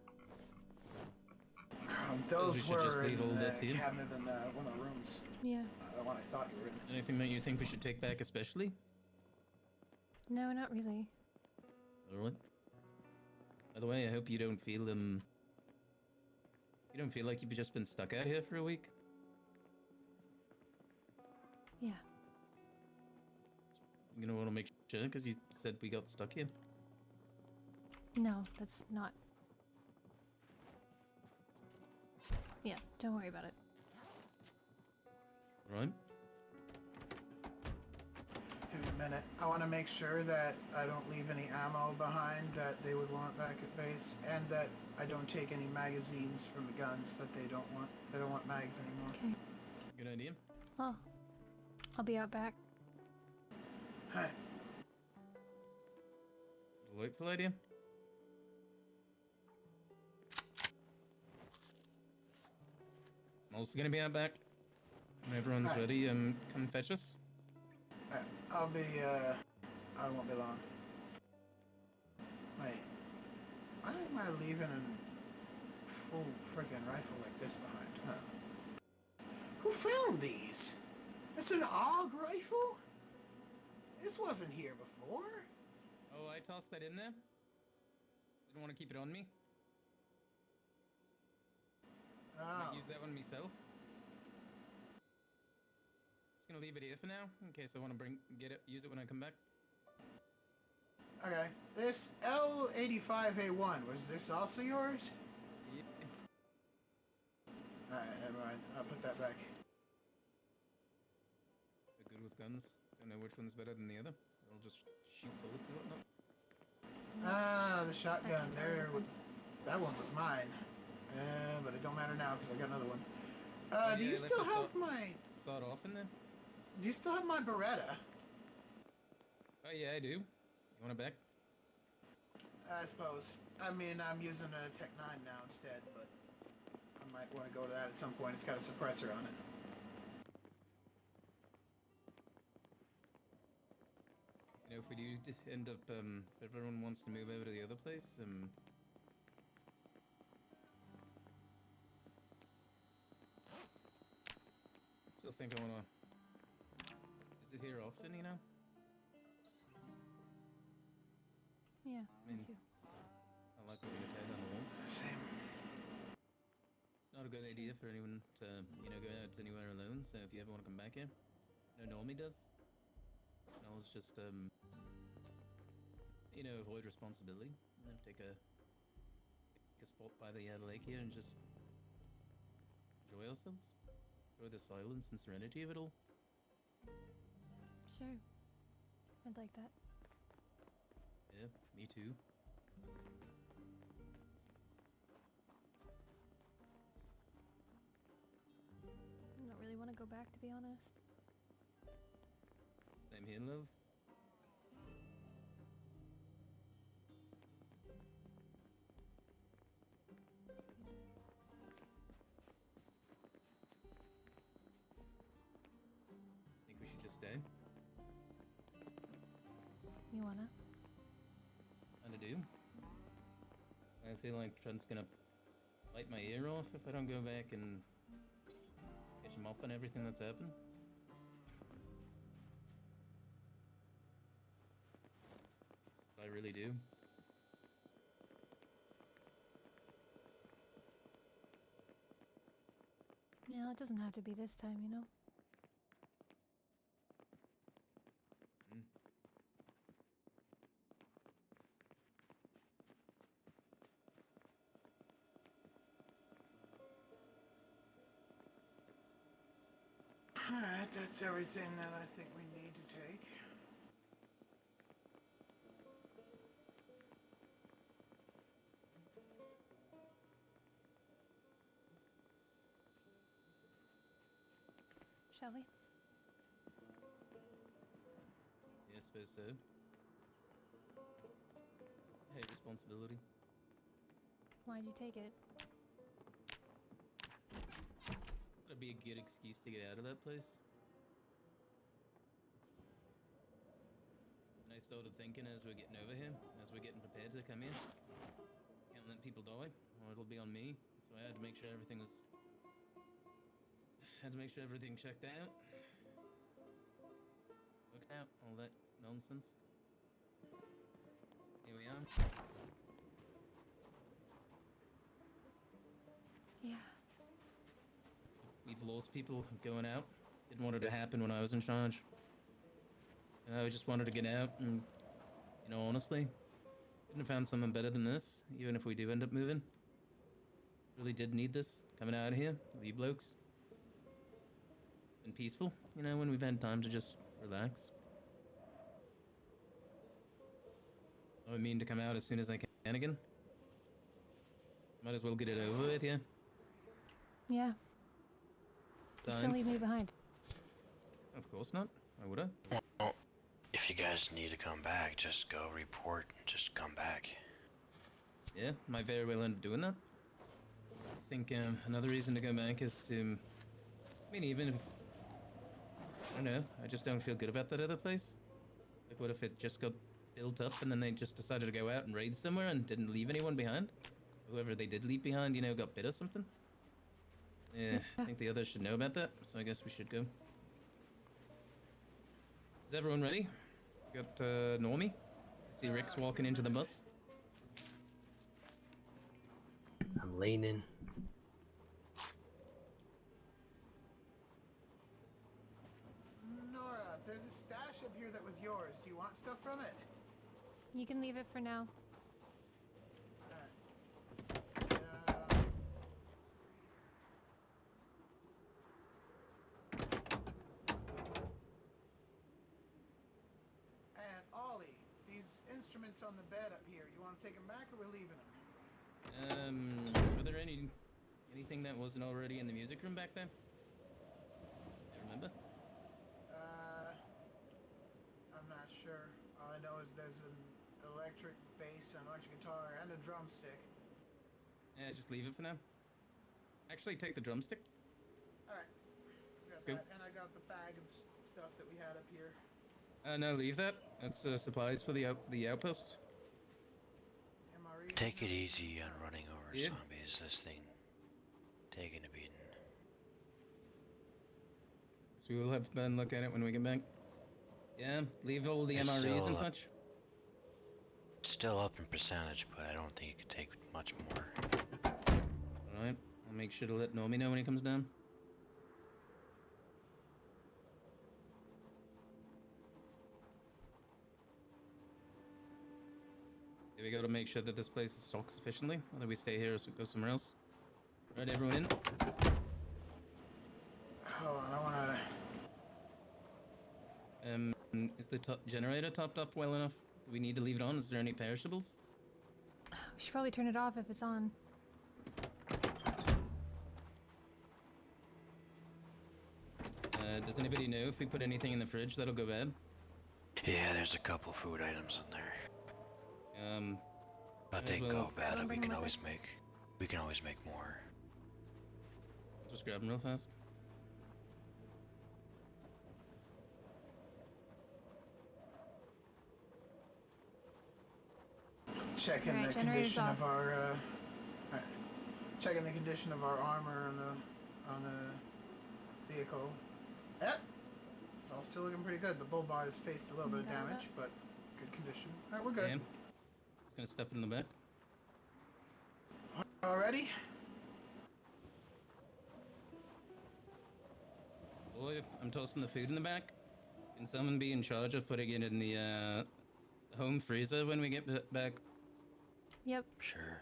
Those we should just were leave all in the this here? cabinet in one of the rooms. Yeah. The one I thought you were in. Anything that you think we should take back especially? No, not really. Alright. By the way, I hope you don't feel you don't feel like you've just been stuck out here for a week? Yeah. You're gonna want to make sure, because you said we got stuck here. No, that's not. Yeah, don't worry about it. Alright. Give me a minute. I want to make sure that I don't leave any ammo behind that they would want back at base, and that I don't take any magazines from the guns that they don't want. They don't want mags anymore. Okay. Good idea. Well, I'll be out back. Hi. Delightful idea. I'm also gonna be out back. When everyone's Hi. ready, come fetch us. I'll be, I won't be long. Wait. Why am I leaving a full friggin' rifle like this behind? Huh. Who found these? It's an AUG rifle? This wasn't here before. Oh, I tossed that in there. Didn't want to keep it on me. Oh. Might use that one myself. Just gonna leave it here for now, in case I want to use it when I come back. Okay. This L85A1, was this also yours? Yeah. Alright, never mind. I'll put that back. They're good with guns. Don't know which one's better than the other. They'll just shoot bullets and whatnot. Ah, the shotgun there. That one was mine. But it don't matter now because I got another one. Oh, Do yeah, you let still the have my... Sawed off in there? Do you still have my Beretta? Oh yeah, I do. You want it back? I suppose. I mean, I'm using a Tech 9 now instead, but I might want to go to that at some point. It's got a suppressor on it. You know, if we do end up, if everyone wants to move over to the other place, still think I wanna visit here often, you know? Yeah, mean- me too. I like looking at tags on the walls. Same. Not a good idea for anyone to, you know, go out anywhere alone, so if you ever want to come back here, no Normie does. And I'll just avoid responsibility. Take a spot by the lake here and just enjoy ourselves. Enjoy the silence and serenity of it all. Sure. I'd like that. Yeah, me too. I don't really want to go back, to be honest. Same here, love. Think we should just stay? You wanna? Kinda do. I feel like Trent's gonna bite my ear off if I don't go back and catch him up on everything that's happened. I really do. Yeah, it doesn't have to be this time, you know? Mm. Alright, that's everything that I think we need to take. Shall we? Yeah, I suppose so. I hate responsibility. Why'd you take it? That'd be a good excuse to get out of that place. And I started thinking as we're getting over here, as we're getting prepared to come in, can't let people die, or it'll be on me. So I had to make sure everything checked out. Worked out, all that nonsense. Here we are. Yeah. We've lost people going out. Didn't want it to happen when I was in charge. And I just wanted to get out and, honestly, couldn't have found something better than this, even if we do end up moving. Really did need this, coming out of here, with you blokes. And peaceful, when we've had time to just relax. I mean to come out as soon as I can again. Might as well get it over with, yeah. Yeah. You still leave me behind. Of course not. Why would I? Well, if you guys need to come back, just go report and just come back. Yeah, might very well end up doing that. I think another reason to go back is to... even if... I don't know, I just don't feel good about that other place. Like, what if it just got built up and then they just decided to go out and raid somewhere and didn't leave anyone behind? Whoever they did leave behind, got bit or something? Yeah, I think the others should know about that, so I guess we should go. Is everyone ready? Got Normie? I see Rick's walking into the bus. I'm leaning. Nora, there's a stash up here that was yours. Do you want stuff from it? You can leave it for now. And Ollie, these instruments on the bed up here, you want to take them back or we're leaving them? Were there anything that wasn't already in the music room back then? I remember. I'm not sure. All I know is there's an electric bass, an electric guitar, and a drumstick. Yeah, just leave it for now. Actually, take the drumstick. Alright. Let's go. And I got the bag of stuff that we had up here. No, leave that. That's supplies for the outpost. MRE. Take it easy on running over Yeah. zombies. This thing taking a beating. So we will have Ben look at it when we get back. Yeah, leave all the It's MREs still, and such. Still up in percentage, but I don't think it could take much more. Alright, I'll make sure to let Normie know when he comes down. We gotta make sure that this place is stocked sufficiently, whether we stay here or go somewhere else. Right, everyone in? Hold on, I wanna... Is the generator topped up well enough? Do we need to leave it on? Is there any perishables? We should probably turn it off if it's on. Does anybody know if we put anything in the fridge that'll go bad? Yeah, there's a couple food items in there. But they well, go bad, and bring them with we can always make more. Just grab them real fast. Checking Alright, the generator's condition off. of our, alright. Checking the condition of our armor on the vehicle. Yep. It's all still looking pretty good. The bull bar has faced a little bit of Got damage, it. but good condition. Alright, we're good. Damn. Gonna step in the back. All ready? Boy, I'm tossing the food in the back. Can someone be in charge of putting it in the home freezer when we get back? Yep. Sure.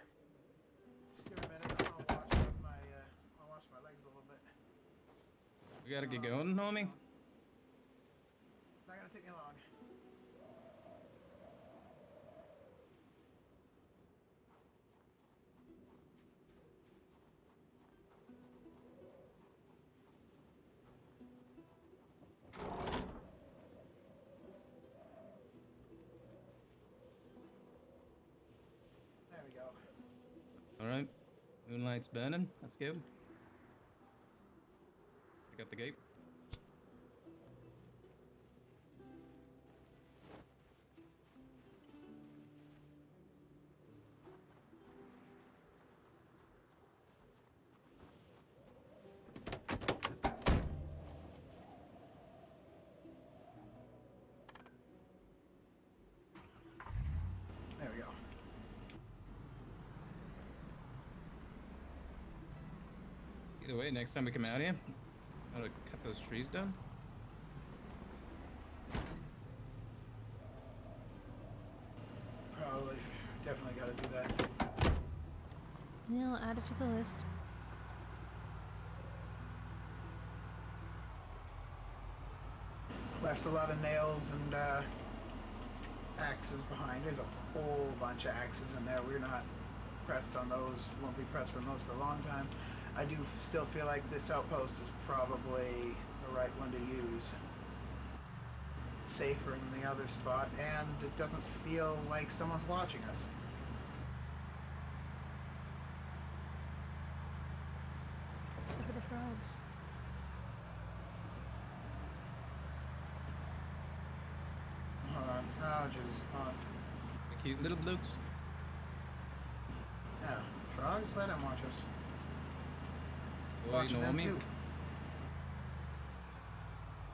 Just give me a minute. I'll wash my legs a little bit. We gotta get going, homie. It's not gonna take me long. There we go. Alright. Moonlight's burning. Let's go. I got the gate. There we go. Either way, next time we come out here, gotta cut those trees down. Probably. Definitely gotta do that. Yeah, I'll add it to the list. Left a lot of nails and axes behind. There's a whole bunch of axes in there. We're not pressed on those. Won't be pressed from those for a long time. I do still feel like this outpost is probably the right one to use. It's safer than the other spot, and it doesn't feel like someone's watching us. Except for the frogs. Hold on. Oh, Jesus. Hold on. The cute little blokes. Yeah. Frogs? Let them watch us. Boy, Watching them Normie. too.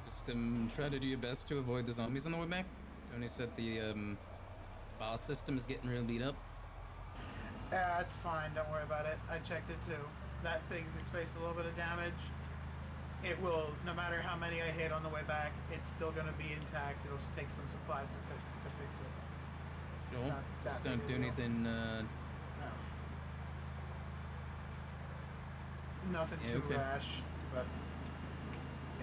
Just try to do your best to avoid the zombies on the way back. Tony said the bar system is getting real beat up. Yeah, it's fine. Don't worry about it. I checked it too. That thing's faced a little bit of damage. It will, no matter how many I hit on the way back, it's still going to be intact. It'll just take some supplies to fix it. It's Sure. not that Just big don't a do deal. anything. No. Nothing Yeah, too okay. rash, but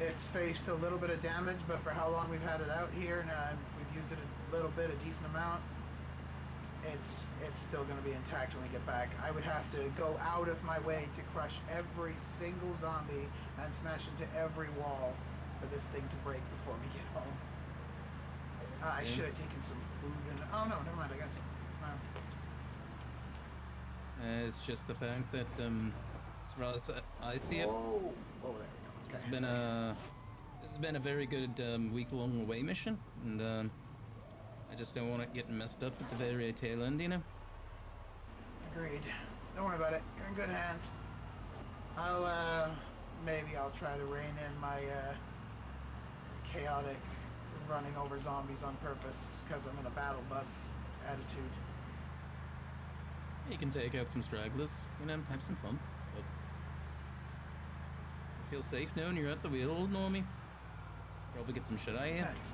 it's faced a little bit of damage. But for how long we've had it out here, and we've used it a little bit, a decent amount. It's still going to be intact when we get back. I would have to go out of my way to crush every single zombie and smash into every wall for this thing to break before we get home. I Yeah. should have taken some food and... Oh no, never mind, I got some. It's just the fact that as far as I see it, Whoa! Oh, there we go. this Okay, has been sorry. this has been a very good week-long away mission, and I just don't want it getting messed up at the very tail end, you know. Agreed. Don't worry about it. You're in good hands. Maybe I'll try to rein in my chaotic running over zombies on purpose because I'm in a battle bus attitude. You can take out some stragglers, you know, have some fun. But you feel safe knowing you're at the wheel, old Normie. Probably get some shit out of you. Thanks.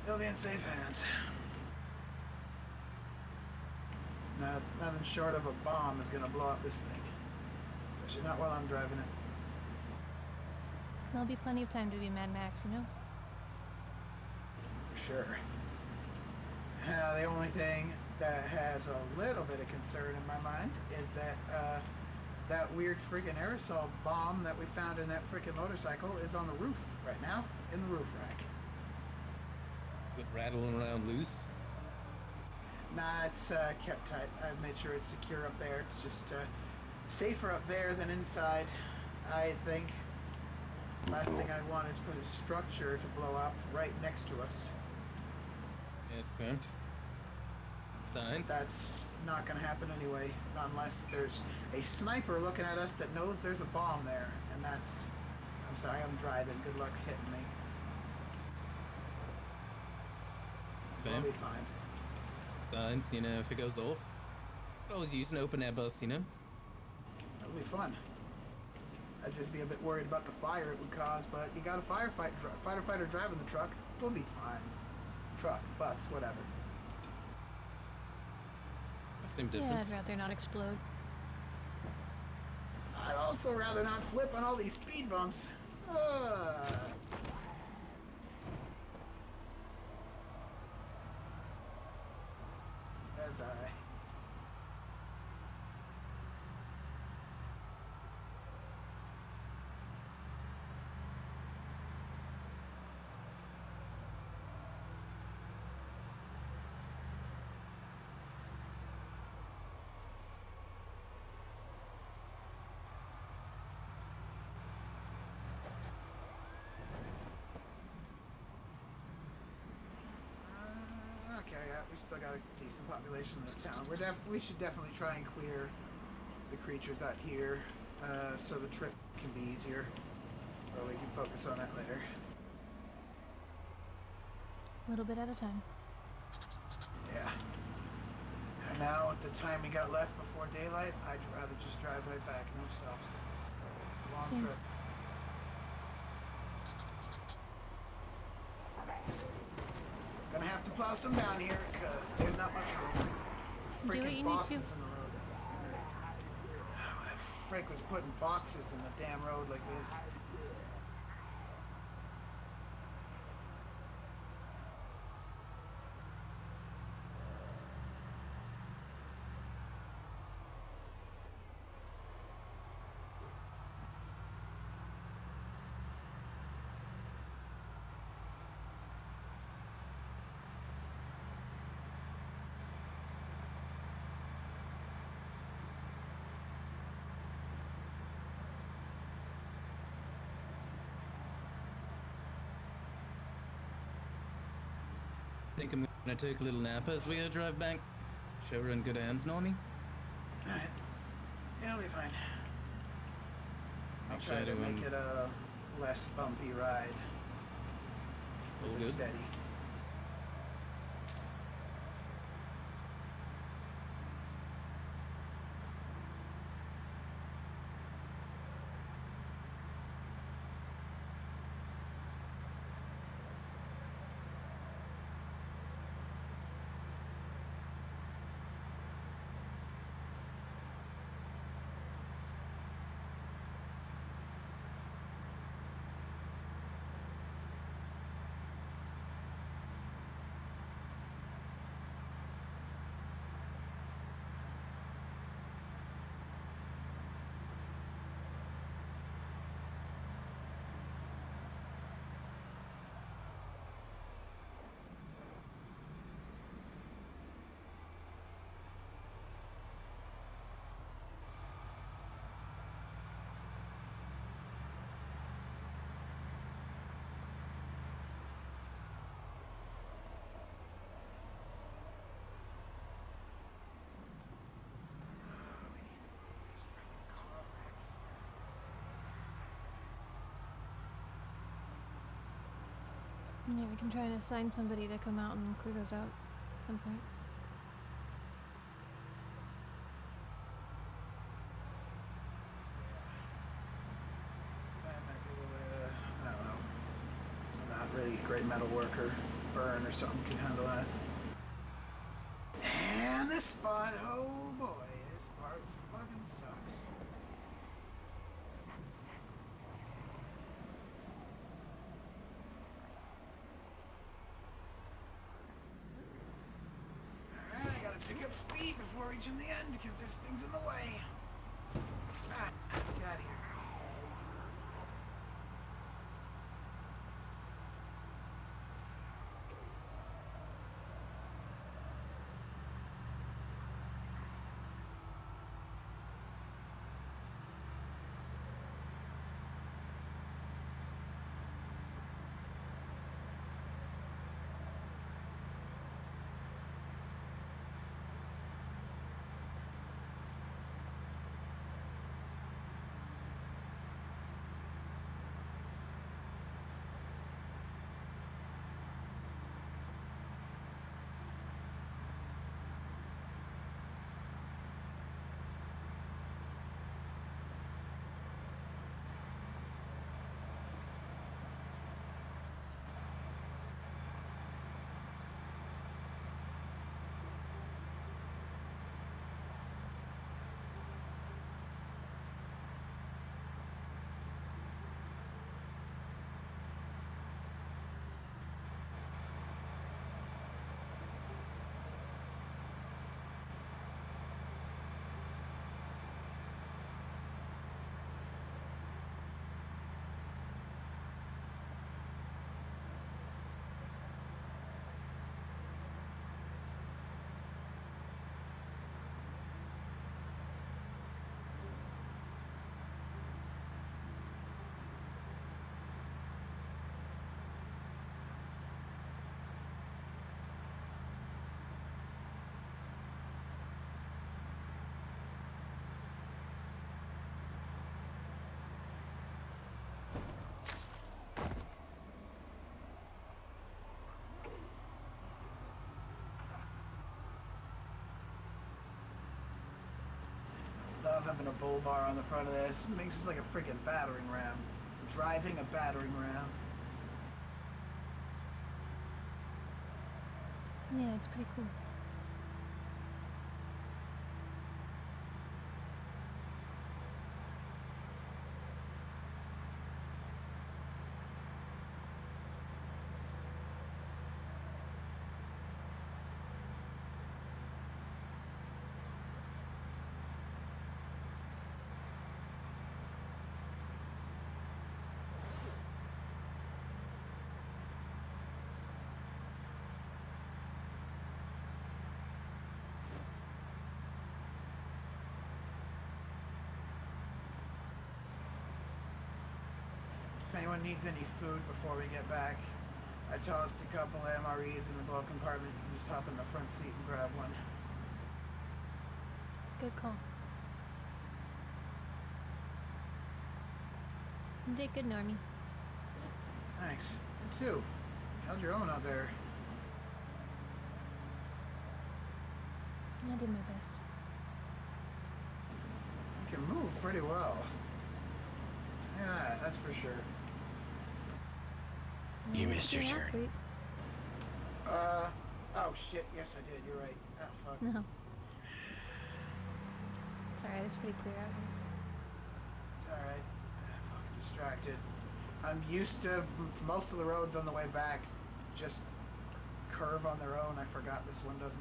They'll be in safe hands. Nothing short of a bomb is gonna blow up this thing. Especially not while I'm driving it. There'll be plenty of time to be Mad Max, you know? For sure. The only thing that has a little bit of concern in my mind is that that weird friggin' aerosol bomb that we found in that frickin' motorcycle is on the roof right now, in the roof rack. Is it rattling around loose? Nah, it's kept tight. I've made sure it's secure up there. It's just safer up there than inside, I think. Last thing I want is for the structure to blow up right next to us. Yes, ma'am. Signs? That's not going to happen anyway, not unless there's a sniper looking at us that knows there's a bomb there. And that's... I'm sorry, I'm driving. Good luck hitting me. We'll be fine. Signs, you know, if it goes off. Always use an open air bus, you know? It'll be fun. I'd just be a bit worried about the fire it would cause, but you got a firefighter driving the truck. We'll be fine. Truck, bus, whatever. Same Yeah, difference. I'd rather not explode. I'd also rather not flip on all these speed bumps. That's alright. Okay, yeah, we still got a decent population in this town. We should definitely try and clear the creatures out here, so the trip can be easier. But we can focus on that later. A little bit at a time. Yeah. And now, at the time we got left before daylight, I'd rather just drive right back, no stops. It's a long Same. trip. Gonna have to plow some down here, because there's not much room. Do what Freaking you need boxes to. in the road. Oh, that frick was putting boxes in the damn road like this. I think I'm gonna take a little nap as we drive back. Sure we're in good hands, Normie. Alright. Yeah, it'll be fine. I'll Make try sure to to, make it a less bumpy ride. all Keep it good. steady. Yeah, we can try and assign somebody to come out and clear those out at some point. I might be able to, I don't know. I'm not really a great metal worker. Burn or something can handle that. Man, this spot, oh boy, this part fucking sucks. Alright, I gotta pick up speed before reaching the end, because there's things in the way. Ah, get out of here. Love having a bull bar on the front of this. It makes us like a freaking battering ram. Driving a battering ram. Yeah, it's pretty cool. If anyone needs any food before we get back, I tossed a couple MREs in the glove compartment. You can just hop in the front seat and grab one. Good call. You did good, Normie. Thanks. You too. You held your own out there. I did my best. You can move pretty well. Yeah, that's for sure. Yeah, You that's missed your pretty turn. athlete. Oh shit, yes I did, you're right. Oh fuck. No. It's alright, it's pretty clear out here. It's alright. I'm fucking distracted. I'm used to most of the roads on the way back just curve on their own. I forgot this one doesn't.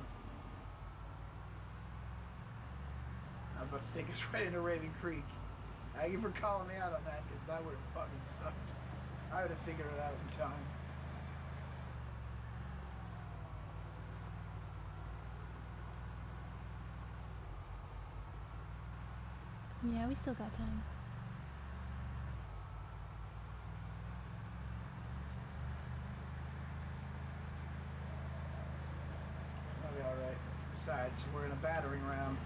I was about to take us right into Raven Creek. Thank you for calling me out on that, because that would have fucking sucked. I would have figured it out in time. Yeah, we still got time. That'll be alright. Besides, we're in a battering ram.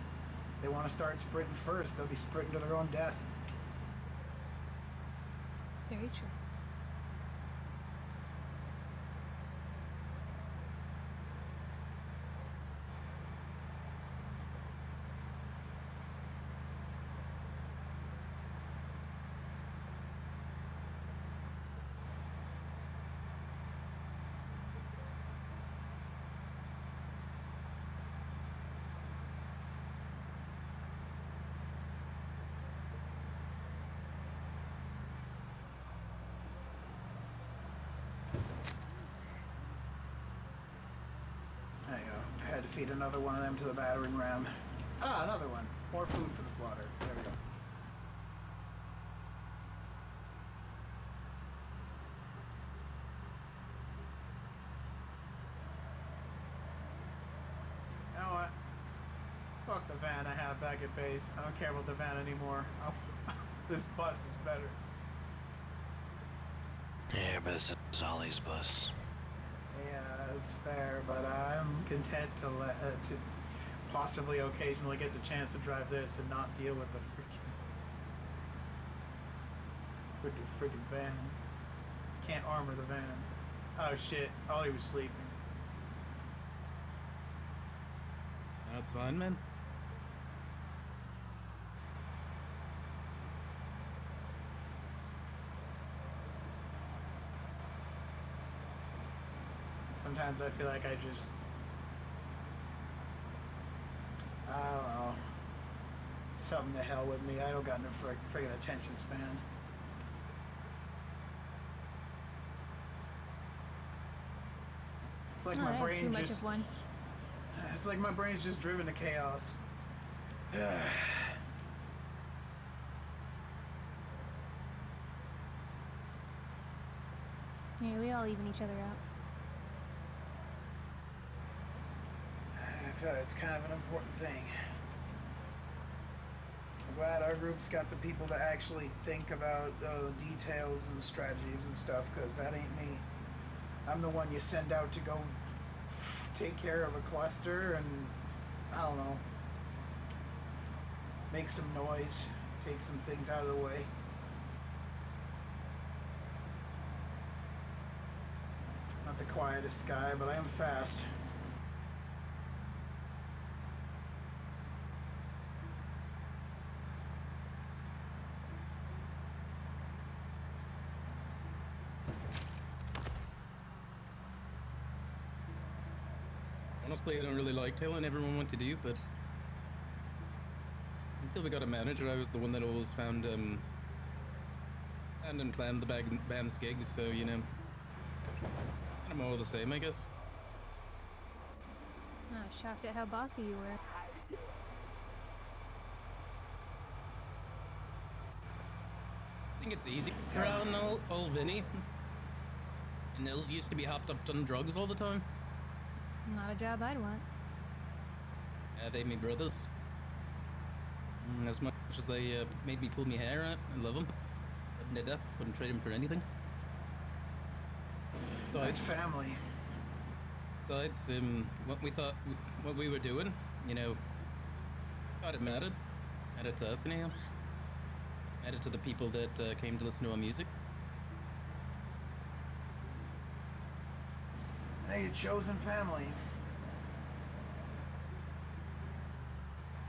They want to start sprinting first, they'll be sprinting to their own death. Very true. had to feed another one of them to the battering ram. Ah, another one. More food for the slaughter. There we go. You know what? Fuck the van I have back at base. I don't care about the van anymore. This bus is better. Yeah, but this is Ollie's bus. Yeah, that's fair, but I'm content to possibly occasionally get the chance to drive this and not deal with the freaking van. Can't armor the van. Oh shit, Ollie was sleeping. That's fine, man. Sometimes I feel like I just, I don't know, something to hell with me. I don't got no friggin' attention span. It's like my I have brain too much just, of one. it's like my brain's just driven to chaos. Yeah, we all even each other out. I feel like it's kind of an important thing. I'm glad our group's got the people to actually think about the details and strategies and stuff, because that ain't me. I'm the one you send out to go take care of a cluster and, I don't know, make some noise, take some things out of the way. Not the quietest guy, but I am fast. Honestly, I don't really like telling everyone what to do, but until we got a manager, I was the one that always found and planned the band's gigs, so, you know, kind of more the same, I guess. I was shocked at how bossy you were. I think it's easy around old Vinny. And Nils used to be hopped up on drugs all the time. Not a job I'd want. They me brothers. As much as they made me pull my hair out, I love them. Love 'em to death, wouldn't trade them for anything. So That's family. So it's what we thought, what we were doing, you know, thought it mattered. Mattered to us anyhow. Mattered to the people that came to listen to our music. Hey, a chosen family.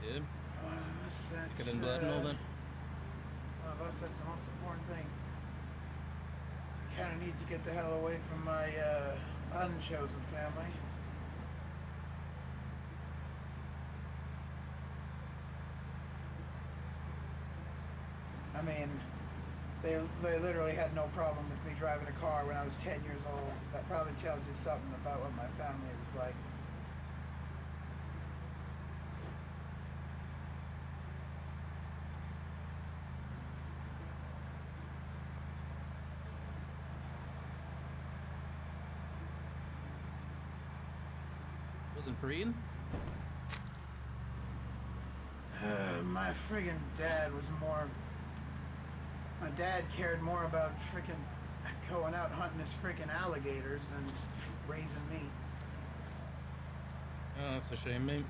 Yeah. One of us, that's, Thicker than blood and all that. one of us, that's the most important thing. I kind of need to get the hell away from my unchosen family. I mean, they literally had no problem with me driving a car when I was 10 years old. That probably tells you something about what my family was like. Wasn't freeing? My friggin' dad was more... My dad cared more about frickin' going out hunting his frickin' alligators than raising me. Oh, that's a shame, mate.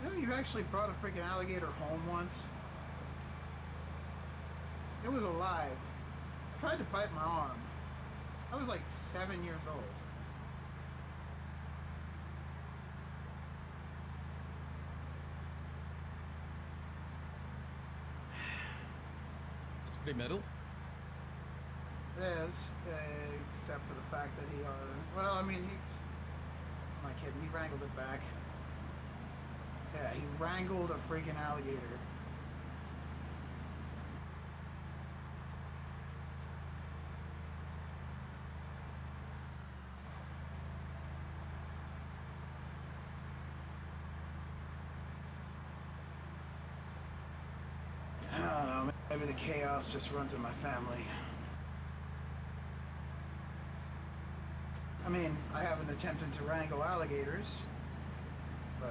You know, you actually brought a frickin' alligator home once. It was alive. It tried to bite my arm. I was like 7 years old. That's pretty metal. It is, except for the fact that he, well, I mean, am I kidding? He wrangled it back. Yeah, he wrangled a freaking alligator. Maybe the chaos just runs in my family. I mean, I haven't attempted to wrangle alligators, but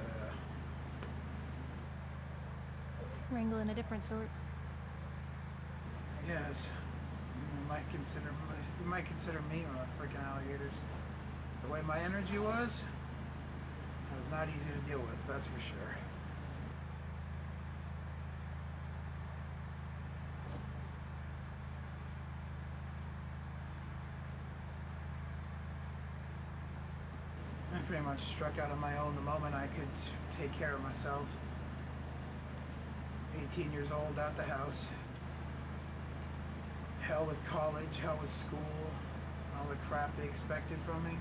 Wrangling a different sort. I guess you might consider me one of the freaking alligators. The way my energy was, it was not easy to deal with. That's for sure. I pretty much struck out on my own the moment I could take care of myself. 18 years old, out the house. Hell with college, hell with school, all the crap they expected from me.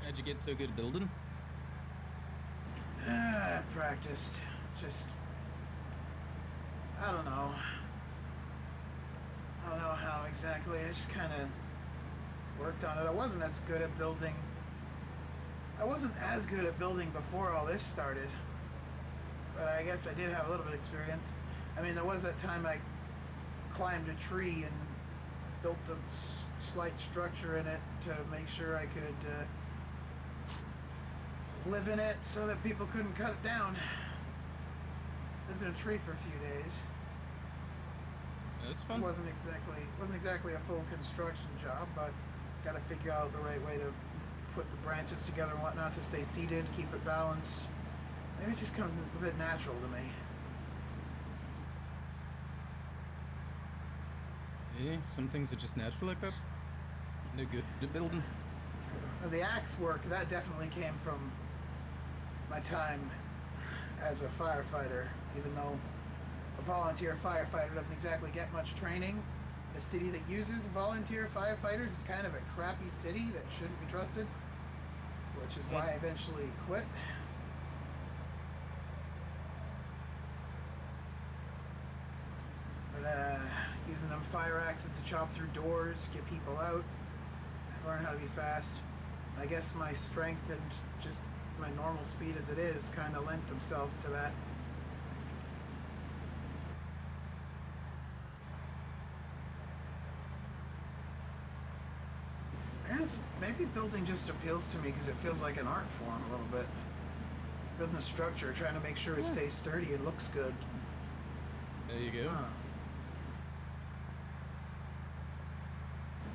How'd you get so good at building? I practiced. Just, I don't know. I don't know how exactly. I just kind of worked on it. I wasn't as good at building. I wasn't as good at building before all this started. But I guess I did have a little bit of experience. I mean, there was that time I climbed a tree and built a slight structure in it to make sure I could live in it so that people couldn't cut it down. Lived in a tree for a few days. That's fun. It wasn't exactly a full construction job, but got to figure out the right way to put the branches together and whatnot to stay seated, keep it balanced. Maybe it just comes a bit natural to me. Yeah, some things are just natural like that. No good at building. The axe work, that definitely came from my time as a firefighter, even though a volunteer firefighter doesn't exactly get much training. The city that uses volunteer firefighters is kind of a crappy city that shouldn't be trusted, which is why I eventually quit. But using them fire axes to chop through doors, get people out, learn how to be fast. I guess my strength and just my normal speed as it is kind of lent themselves to that. Maybe building just appeals to me because it feels like an art form a little bit. Building a structure, trying to make sure it stays sturdy and looks good. There you go.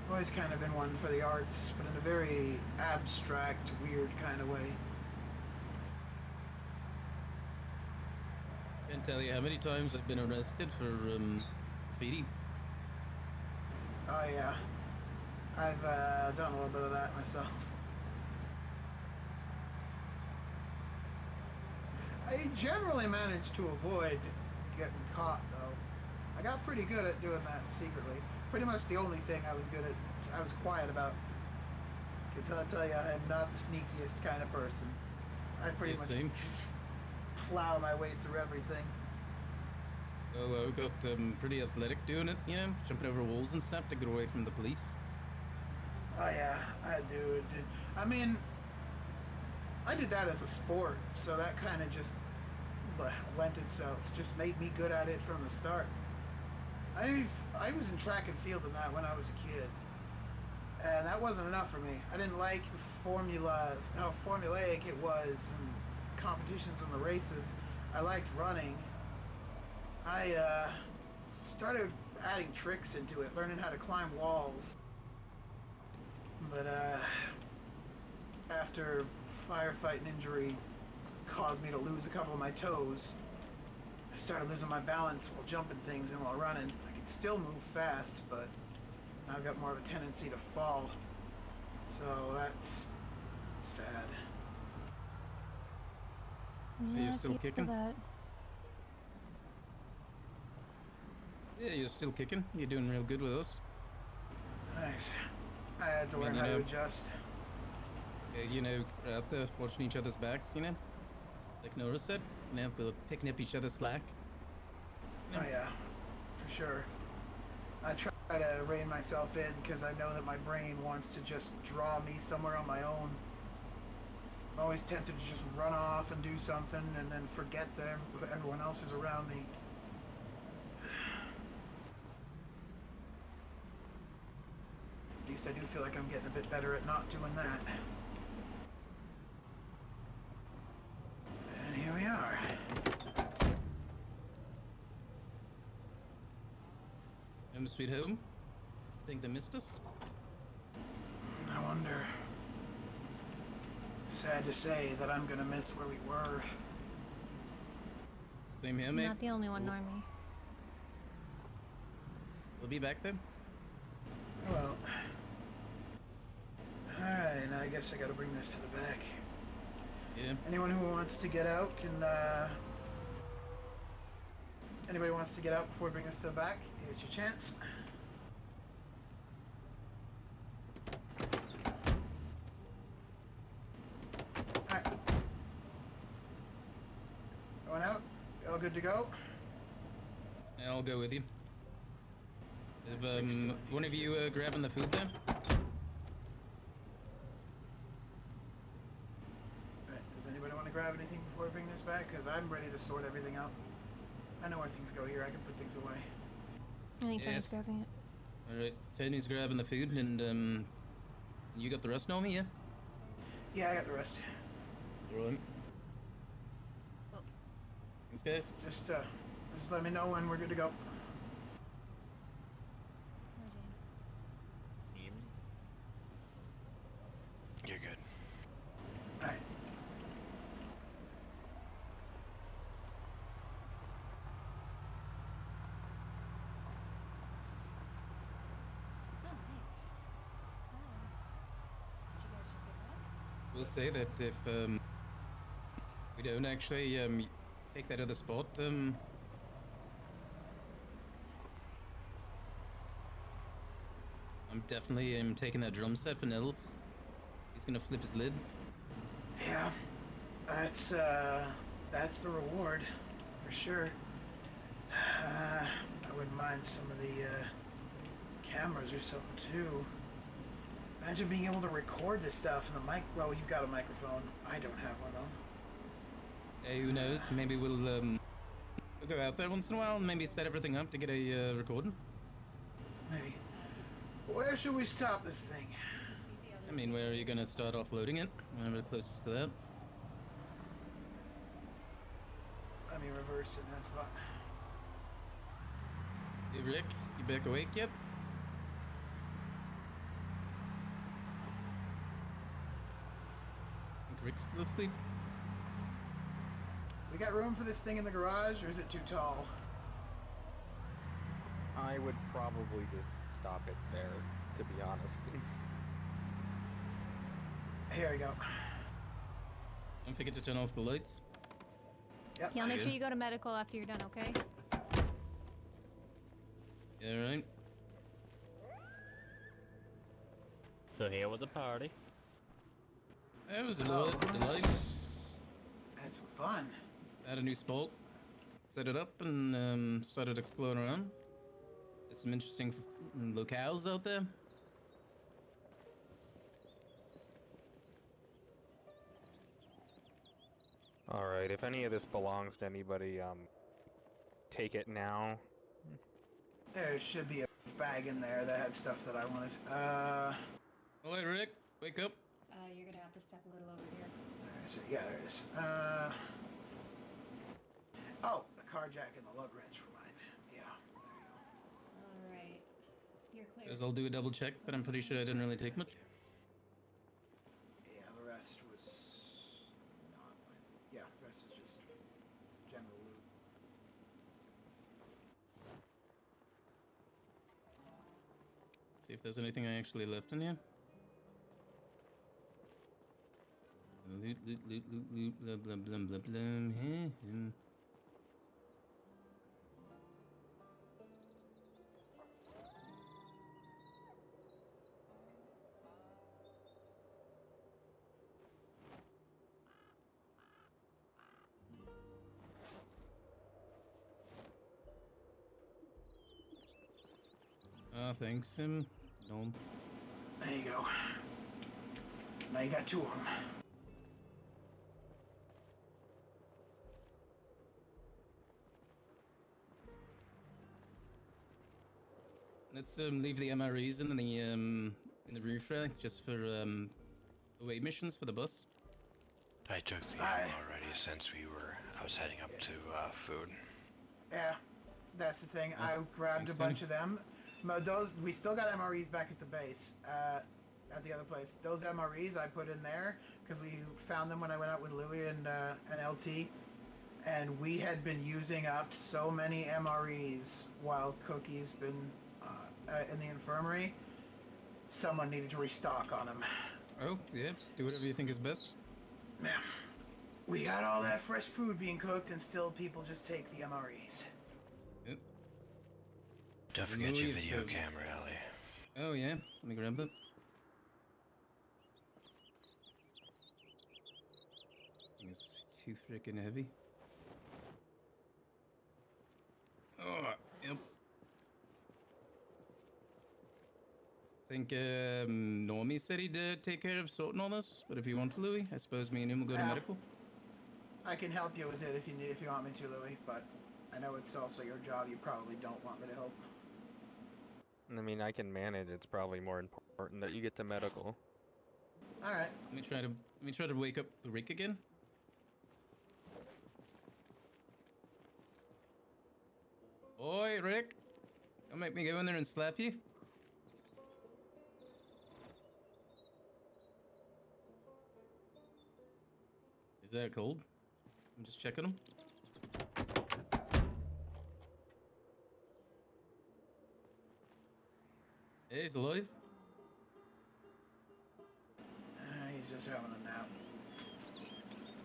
Always kind of been one for the arts, but in a very abstract, weird kind of way. Can't tell you how many times I've been arrested for graffiti. Oh yeah, I've done a little bit of that myself. I generally managed to avoid getting caught though. I got pretty good at doing that secretly. Pretty much the only thing I was quiet about. Because I'll tell you, I'm not the sneakiest kind of person. I pretty much plow my way through everything. Oh, I got pretty athletic doing it, you know, jumping over walls and stuff to get away from the police. Oh yeah, I do. I mean, I did that as a sport, so that kind of just lent itself, just made me good at it from the start. I was in track and field in that when I was a kid, and that wasn't enough for me. I didn't like the formula, how formulaic it was, and competitions and the races. I liked running. I started adding tricks into it, learning how to climb walls. But after firefighting injury caused me to lose a couple of my toes, I started losing my balance while jumping things and while running. I could still move fast, but I've got more of a tendency to fall. So that's sad. Yeah, Are you still kicking? That. Yeah, you're still kicking. You're doing real good with us. Thanks. I had to learn how to adjust. You know, out there watching each other's backs, you know? Like Nora said, you know, we're picking up each other's slack. Oh yeah, for sure. I try to rein myself in because I know that my brain wants to just draw me somewhere on my own. I'm always tempted to just run off and do something and then forget that everyone else is around me. At least I do feel like I'm getting a bit better at not doing that. And here we are. Home sweet home. Think they missed us? I wonder. Sad to say that I'm gonna miss where we were. Same here, I'm mate. not the only one, Normie. We'll be back then. Well. Alright, now I guess I gotta bring this to the back. Yeah. Anyone who wants to get out can, Anybody who wants to get out before we bring this to the back, here's your chance. Alright. Going out? All good to go? Yeah, I'll go with you. Is Thanks to one of you grabbing the food then? Alright, does anybody want to grab anything before I bring this back? Because I'm ready to sort everything out. I know where things go here, I can put things away. I think Tony's Yes. grabbing it. Alright, Tony's grabbing the food and you got the rest, Naomi, yeah? Yeah, I got the rest. Alright. Thanks, guys. Just let me know when we're good to go. Oh, James. You're good. Alright. We'll say that if we don't actually take that other spot, I'm definitely taking that drum set for Nils. He's gonna flip his lid. Yeah. That's the reward, for sure. I wouldn't mind some of the cameras or something too. Imagine being able to record this stuff and the mic. Well, you've got a microphone. I don't have one though. Hey, who knows? Maybe we'll go out there once in a while and maybe set everything up to get a recording. Maybe. Where should we stop this thing? I mean, where are you gonna start offloading it? Wherever the closest to that. Let me reverse it in that spot. Hey, Rick, you back awake yet? Think Rick's still asleep? We got room for this thing in the garage, or is it too tall? I would probably just stop it there, to be honest. Here we go. Don't forget to turn off the lights. Yep. Yeah, I'll make Yeah. sure you go to medical after you're done, okay? Yeah, right. So here with the party. That was a Oh, delight. Had some fun. Had a new spot. Set it up and started exploring around. There's some interesting locales out there. Alright, if any of this belongs to anybody, take it now. There should be a bag in there that had stuff that I wanted. Oh, hey, Rick, wake up. You're gonna have to step a little over here. There's it. Yeah, there it is. Oh, the car jack and the lug wrench were mine. Yeah, there Alright. You're clear. Guess I'll do a double check, but I'm pretty sure I didn't really take much. you go. Yeah, the rest was not mine. Yeah, the rest is just general loot. See if there's anything I actually left in here. Loot, loot, loot, loot, loot, blah, blah, blah, blah, blah. Thanks, no. There you go. Now you got two of them. Let's leave the MREs in the roof rack just for away missions for the bus. I took the ammo already since I was heading up to food. Yeah, that's the thing. Yeah, I grabbed thanks, a bunch of them. We still got MREs back at the base, at the other place. Those MREs I put in there because we found them when I went out with Louie and LT, and we had been using up so many MREs while Cookie's been in the infirmary. Someone needed to restock on them. Oh, yeah. Do whatever you think is best. Man, we got all that fresh food being cooked, and still people just take the MREs. Yep. Don't forget your video camera, Ellie. Oh, yeah. Let me grab that. It's too freaking heavy. Oh, yep. I think Normie said he'd take care of sorting all this, but if you want to, Louis, I suppose me and him will go to medical. I can help you with it if you want me to, Louis, but I know it's also your job. You probably don't want me to help. I mean, I can manage. It's probably more important that you get to medical. All right. Let me try to wake up Rick again. Oi, Rick! Don't make me go in there and slap you. Is that cold? I'm just checking him. Hey, he's alive. He's just having a nap.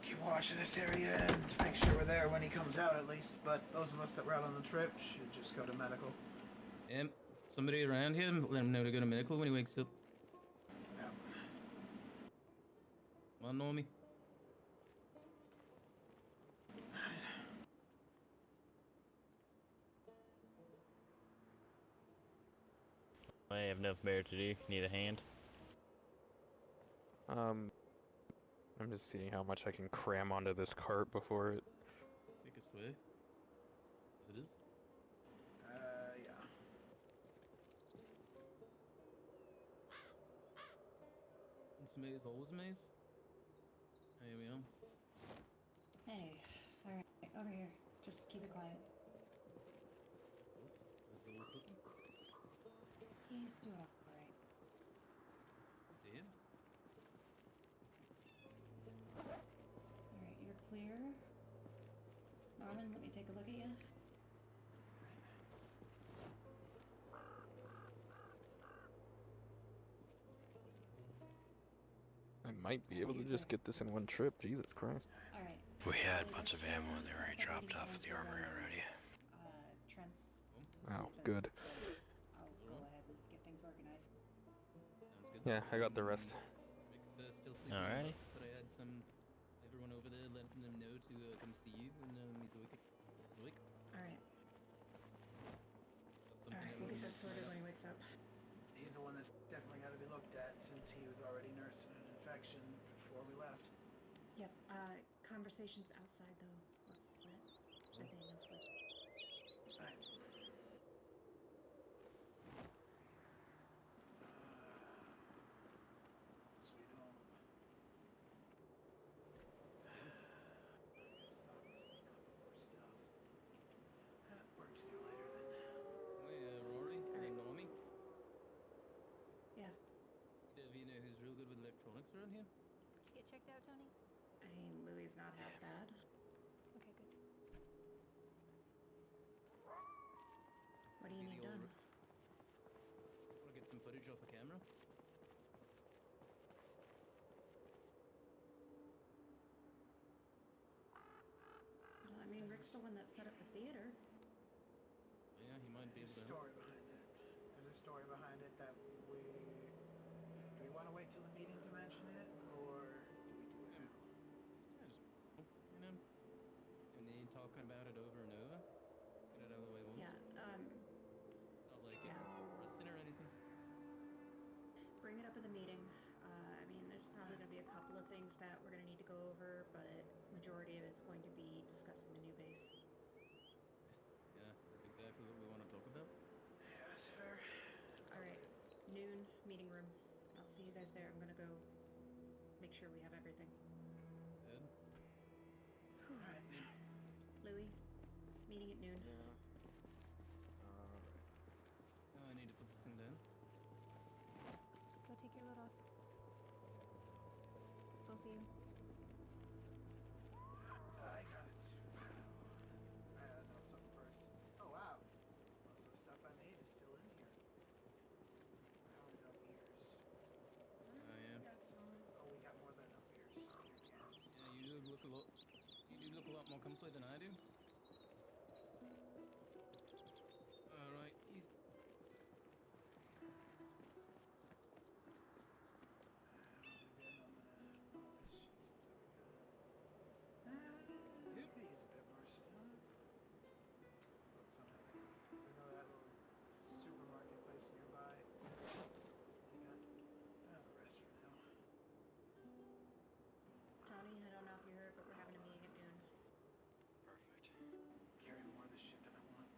Keep watching this area and make sure we're there when he comes out at least. But those of us that were out on the trip should just go to medical. Somebody around here, let him know to go to medical when he wakes up. Yeah. Come on, Normie. I have enough bear to do. Need a hand? I'm just seeing how much I can cram onto this cart before it. Biggest way. As it is. Yeah. It's a maze, always a maze. Here we are. Hey, alright, over here. Just keep it quiet. There's a little cookie. He's doing alright. Damn. Alright, you're clear. Norman, let me take a look at you. I might be able to just get this in one trip. Jesus Christ. Alright. We had a bunch of ammo in there. I dropped off at the armory already. Trent's... Oh, good. I'll go ahead and get things organized. Sounds good. Yeah, I got the rest. Rick's still sleeping. Alrighty. But I had everyone over there letting them know to come see you when he's awake. Alright. Got something Alright, we'll get that sorted when he wakes up. He's the one that's definitely got to be looked at since he was already nursing an infection before we left. Yep, conversations outside though. Let's let Nathaniel sleep. Right. Sweet home. Stop this thing up with more stuff. Work to do later then. Hey, Rory, and Normie. Yeah. Do you know who's real good with electronics around here? Did you get checked out, Tony? I mean, Louie's not half bad. Okay, good. What do you need done? Want to get some footage off a camera? Well, I mean, Rick's the one that set up the theater. Yeah, he might be able There's a to help. story behind it. There's a story behind it that do we want to wait till the meeting to mention it, or do we do it now? You know, and then talking about it over and over. Get it out of the way once. Yeah, Not like yeah. it's pressing or anything. Bring it up in the meeting. I mean, there's probably going to be a couple of things that we're going to need to go over, but majority of it's going to be discussing the new base. Yeah, that's exactly what we want to talk about. Yeah, that's fair. meeting room. I'll see you guys there. I'm gonna go make sure we have everything. Good. Alright. Louis, meeting at noon. Yeah. Alright. Oh, I need to put this thing down. Go take your load off. Both of you. I got it. I gotta know something first. Oh wow. Most of the stuff I made is still in here. How many beers? Oh yeah. We got some. Oh, we got more than enough beers. Beer cans. Yeah, you do look a lot. You do look a lot more complete than I do. All right. Could use a bit more stuff. Look, somehow we know that little supermarket place nearby. We got the rest for now. Tony, I don't know if you heard, but we're having a meeting at noon. Perfect. Carry more of this shit than I want.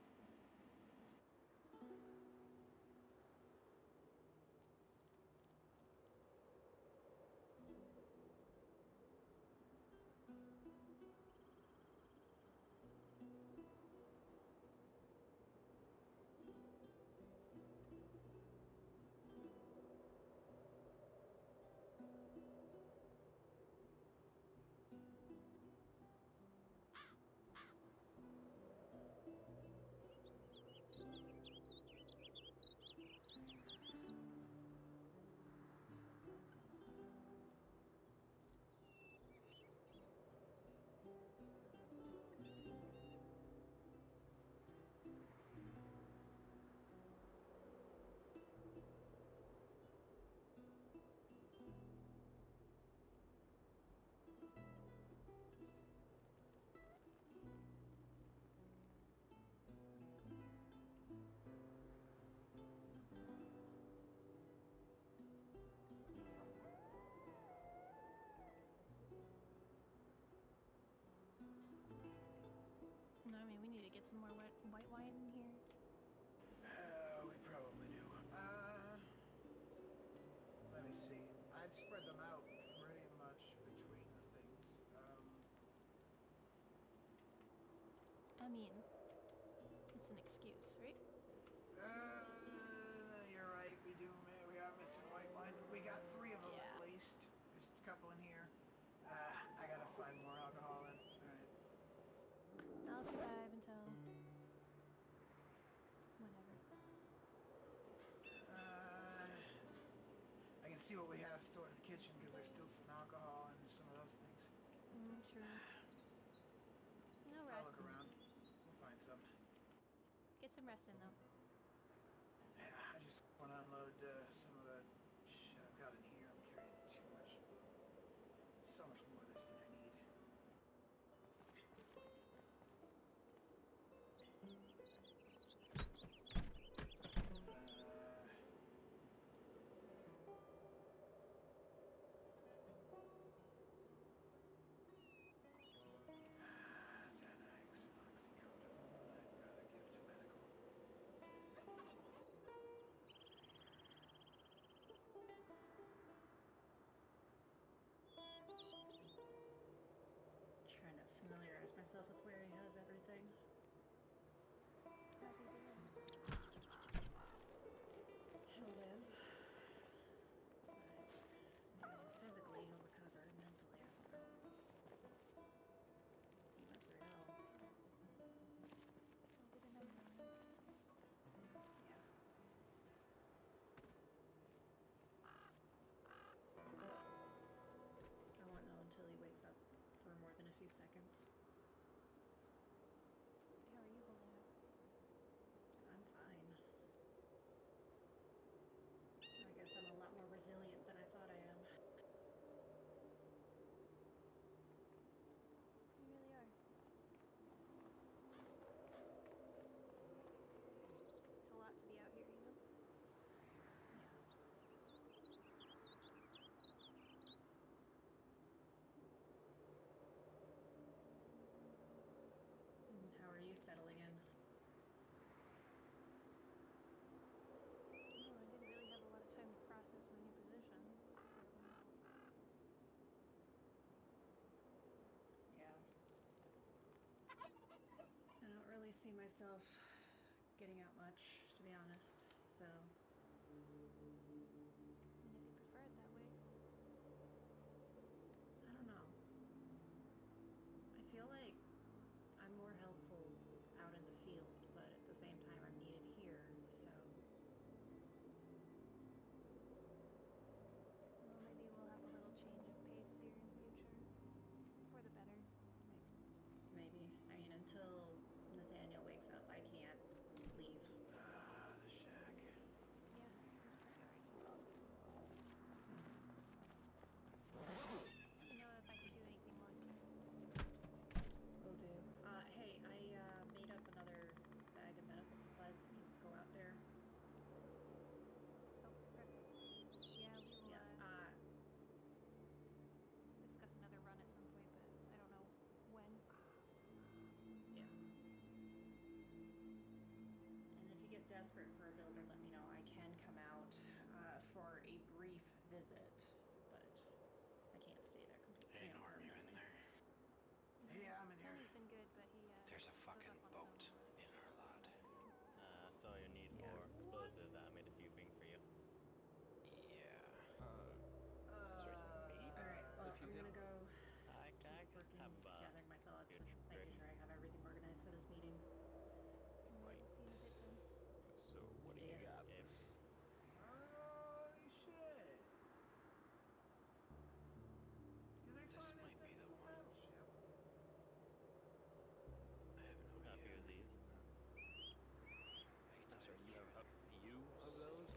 No, I mean, we need to get some more white wine in here. We probably do. Let me see. I'd spread them out pretty much between the things. I mean, it's an excuse, right? You're right. We are missing white wine. We got 3 of them Yeah. at least. There's a couple in here. I gotta find more alcohol in. Alright. I'll survive until whenever. I can see what we have stored in the kitchen because there's still some alcohol and some of those things. True. No I'll rush. look around. We'll find some. Get some rest in though. Yeah, I just want to unload some of the shit I've got in here. I'm carrying too much. So much more of this than I need. Xanax and oxycodone. I'd rather give to medical. Trying to familiarize myself with where he has everything. How's he doing? He'll live. But physically, he'll recover. Mentally, I don't know. He went through hell. I'll get a number on him. Yeah. I won't know until he wakes up for more than a few seconds. How are you holding up? really see myself getting out much, to be honest. So. I mean, if you prefer it that way. I don't know. I feel like I'm more helpful out in the field, but at the same time I'm needed here, so. Well, maybe we'll have a little change of pace here in future. For the better. Maybe. I mean, until Nathaniel wakes up, I can't leave. The shack. Yeah, his priority. Let me know if I can do anything while you're here. Will do. Hey, I made up another bag of medical supplies that needs to go out there. Oh, perfect. Yeah, we will discuss another run at some point, but I don't know when. Yeah. And if you get desperate for a builder, let me know. I can come out for a brief visit, but I can't stay there completely. Hey, Norm, you in there? Yeah, I'm in here. Tony's been good, but he There's a goes fucking off on boat his own in our lot. so good. I saw your need Yeah. for explosives. I made a few things for you. Yeah. Sorry, you made Alright, well, a few I'm gonna things? go I keep working, have gathering my thoughts, few and making tricks. sure I have everything organized for this meeting. Alright, we'll see you in a bit then. So, what do See you ya. got? Yep. Holy shit! Did they This find might be the SS one. battleship? I have no Got a few idea. of these. I'm sorry, you have a few of those?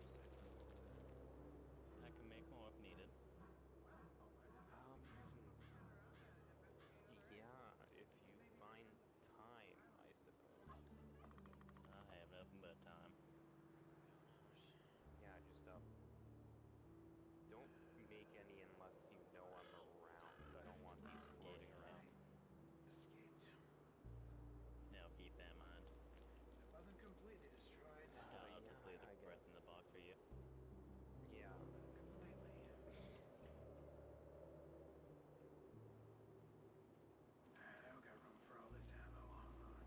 I can make more if needed. Yeah, if you find time, I suppose. I have nothing but time. Yeah, just, don't make any unless you know I'm around. I don't want these floating Yeah. around. Escaped. Now keep that in mind. It wasn't completely destroyed. I'll Yeah, just leave the I guess. rest in the box for you. Yeah. Completely. Alright, I don't got room for all this ammo. Hold on.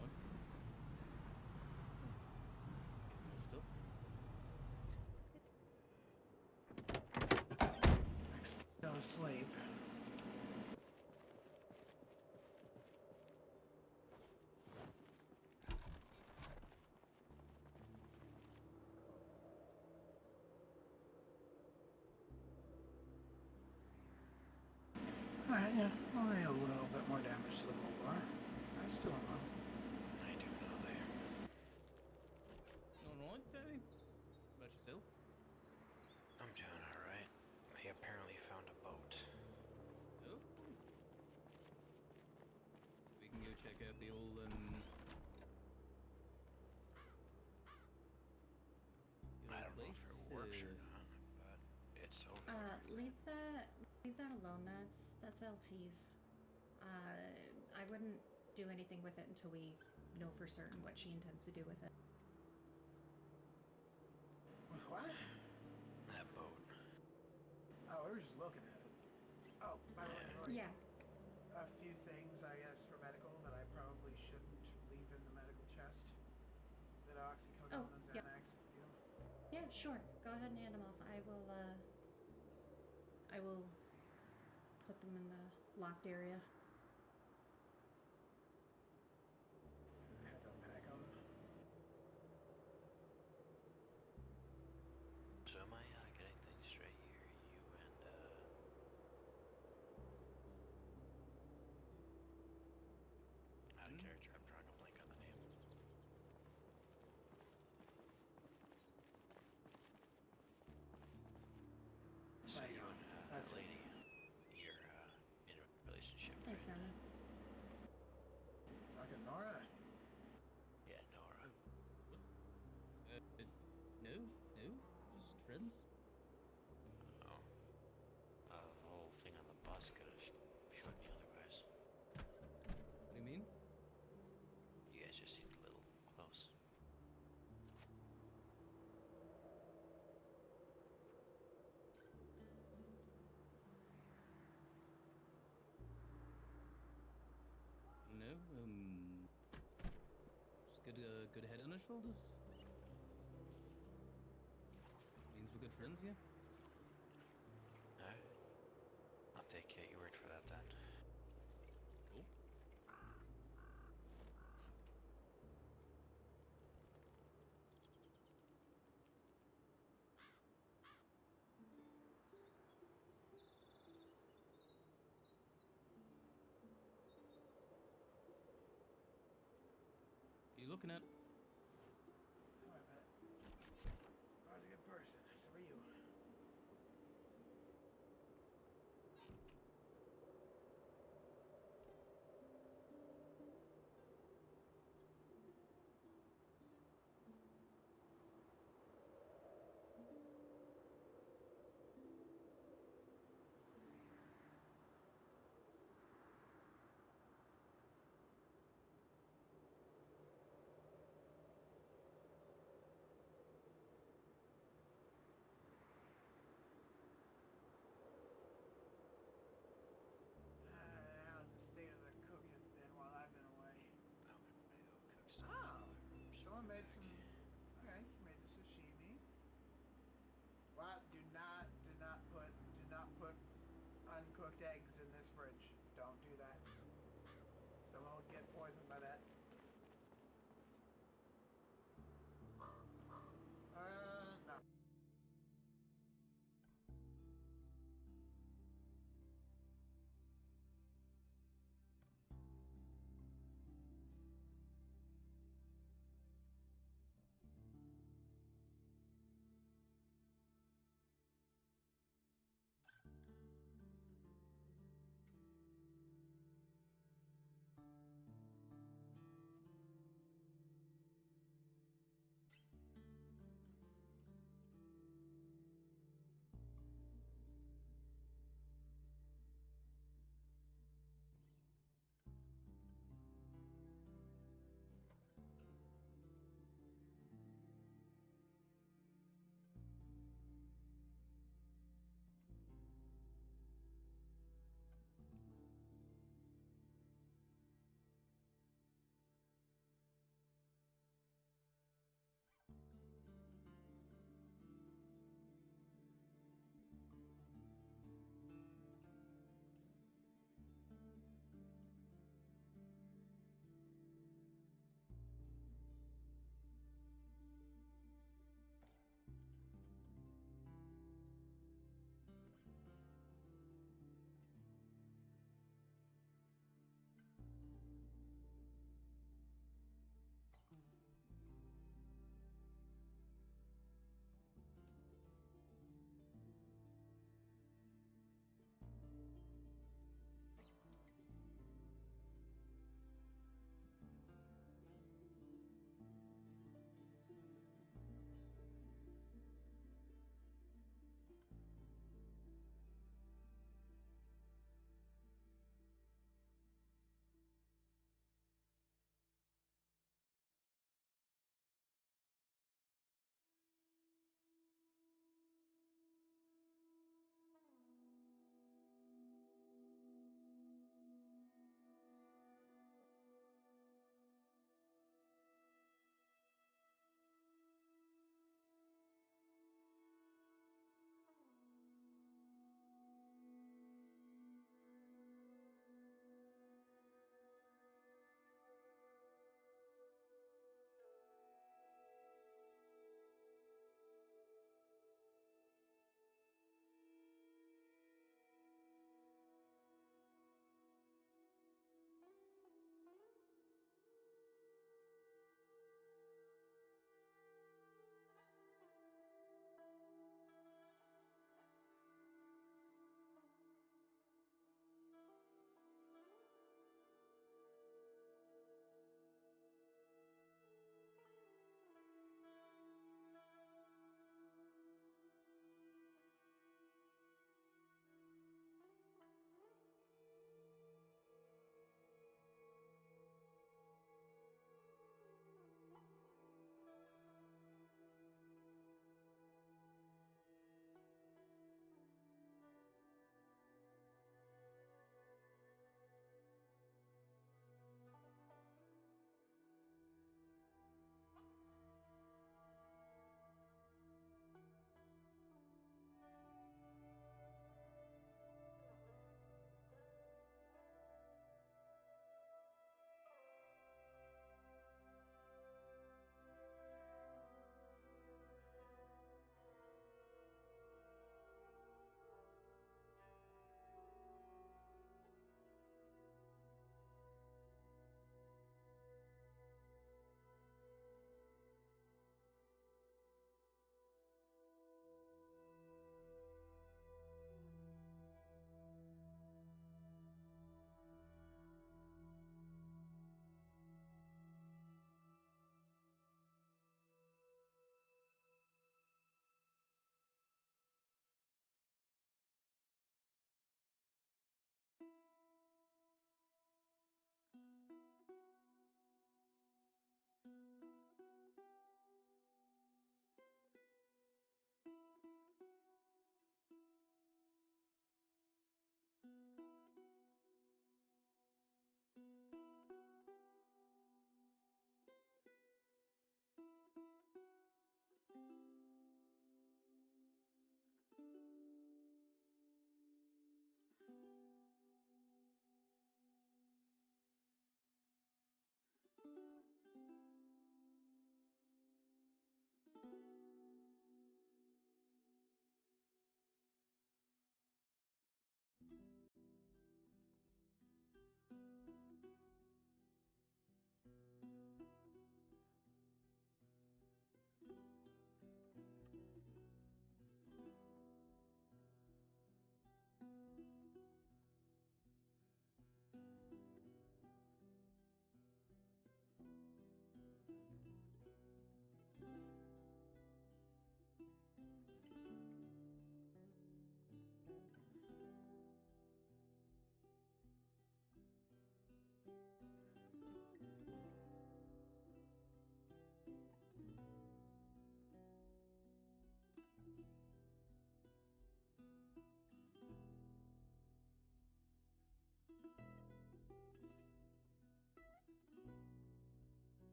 What? Getting more stuff? Still asleep. Alright, yeah, only a little bit more damage to the bull bar. I still am up. I do know there. Alright, Danny. About yourself? I'm doing alright. He apparently found a boat. Oh. We can go check out the old, I don't know if it works or not, but it's over there. Leave that alone. That's LT's. I wouldn't do anything with it until we know for certain what she intends to do with it. With what? That boat. Oh, we were just looking at it. Oh, by the way, Lori, Yeah. a few things, I guess, for medical that I probably shouldn't leave in the medical chest. That oxycodone and yep. Xanax, if you know. Yeah, sure. Go ahead and hand them off. I will put them in the locked area. I had to unpack them. So am I getting things straight here? You and, out of character, I'm drawing a blank on the name. good head on his shoulders. Means we're good friends, yeah? Alright. I'll take your word for that then. Cool. What are you looking at? Come on, man. I was a good person. So are you.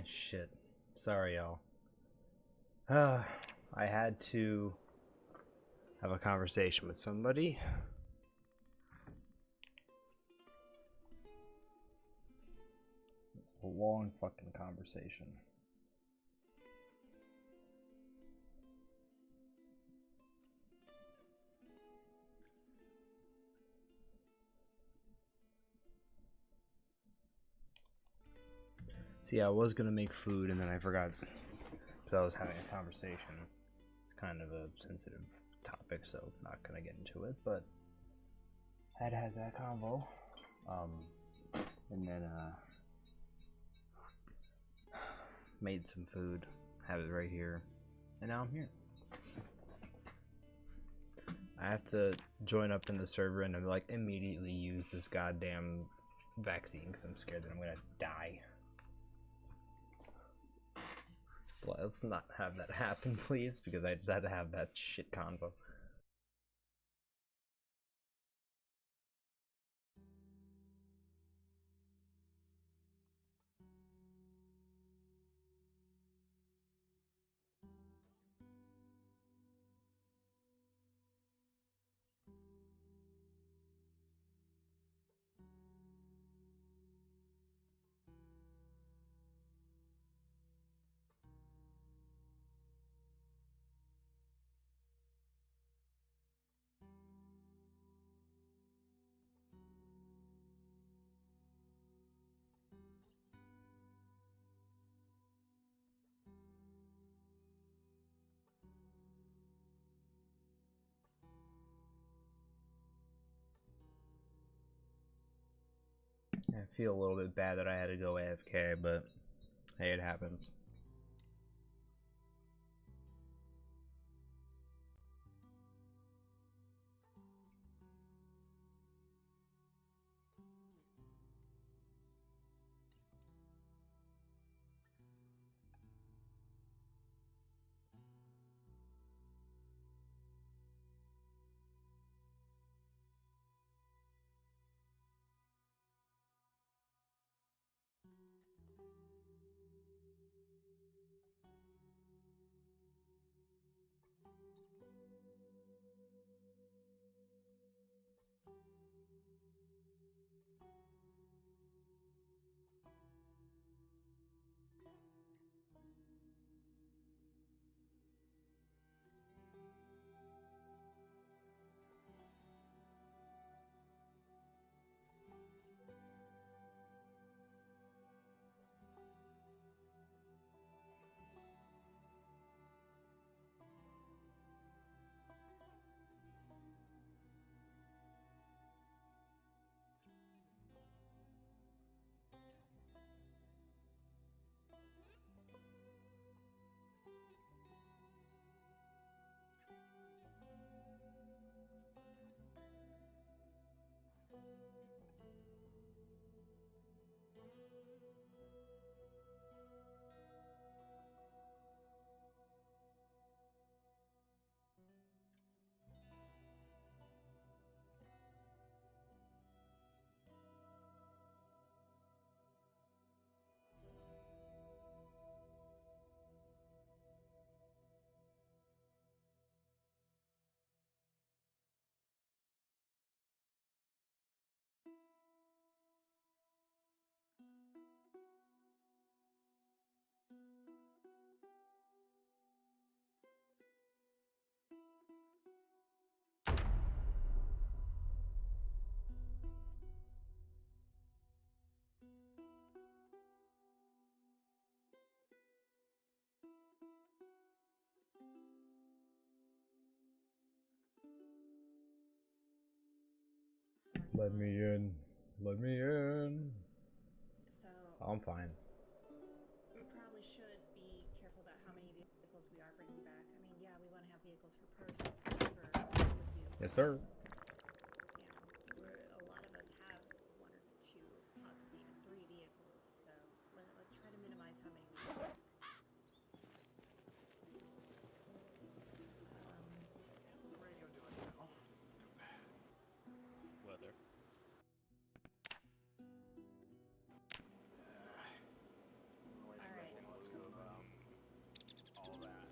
Shit. Sorry, y'all. I had to have a conversation with somebody. It's a long fucking conversation. See, I was gonna make food and then I forgot because I was having a conversation. It's kind of a sensitive topic, so I'm not gonna get into it, but I had that convo. And then made some food, have it right here, and now I'm here. I have to join up in the server and like immediately use this goddamn vaccine because I'm scared that I'm gonna die. Let's not have that happen, please, because I just had to have that shit convo. I feel a little bit bad that I had to go AFK, but hey, it happens. Let me in. Let me in. So I'm fine. we probably should be careful about how many vehicles we are bringing back. I mean, yeah, we want to have vehicles for public use. Yes, sir. You know, a lot of us have one or two, possibly even three vehicles. So let's try to minimize how many we have. What's the radio doing now? Weather. Alright. What's going on? All that.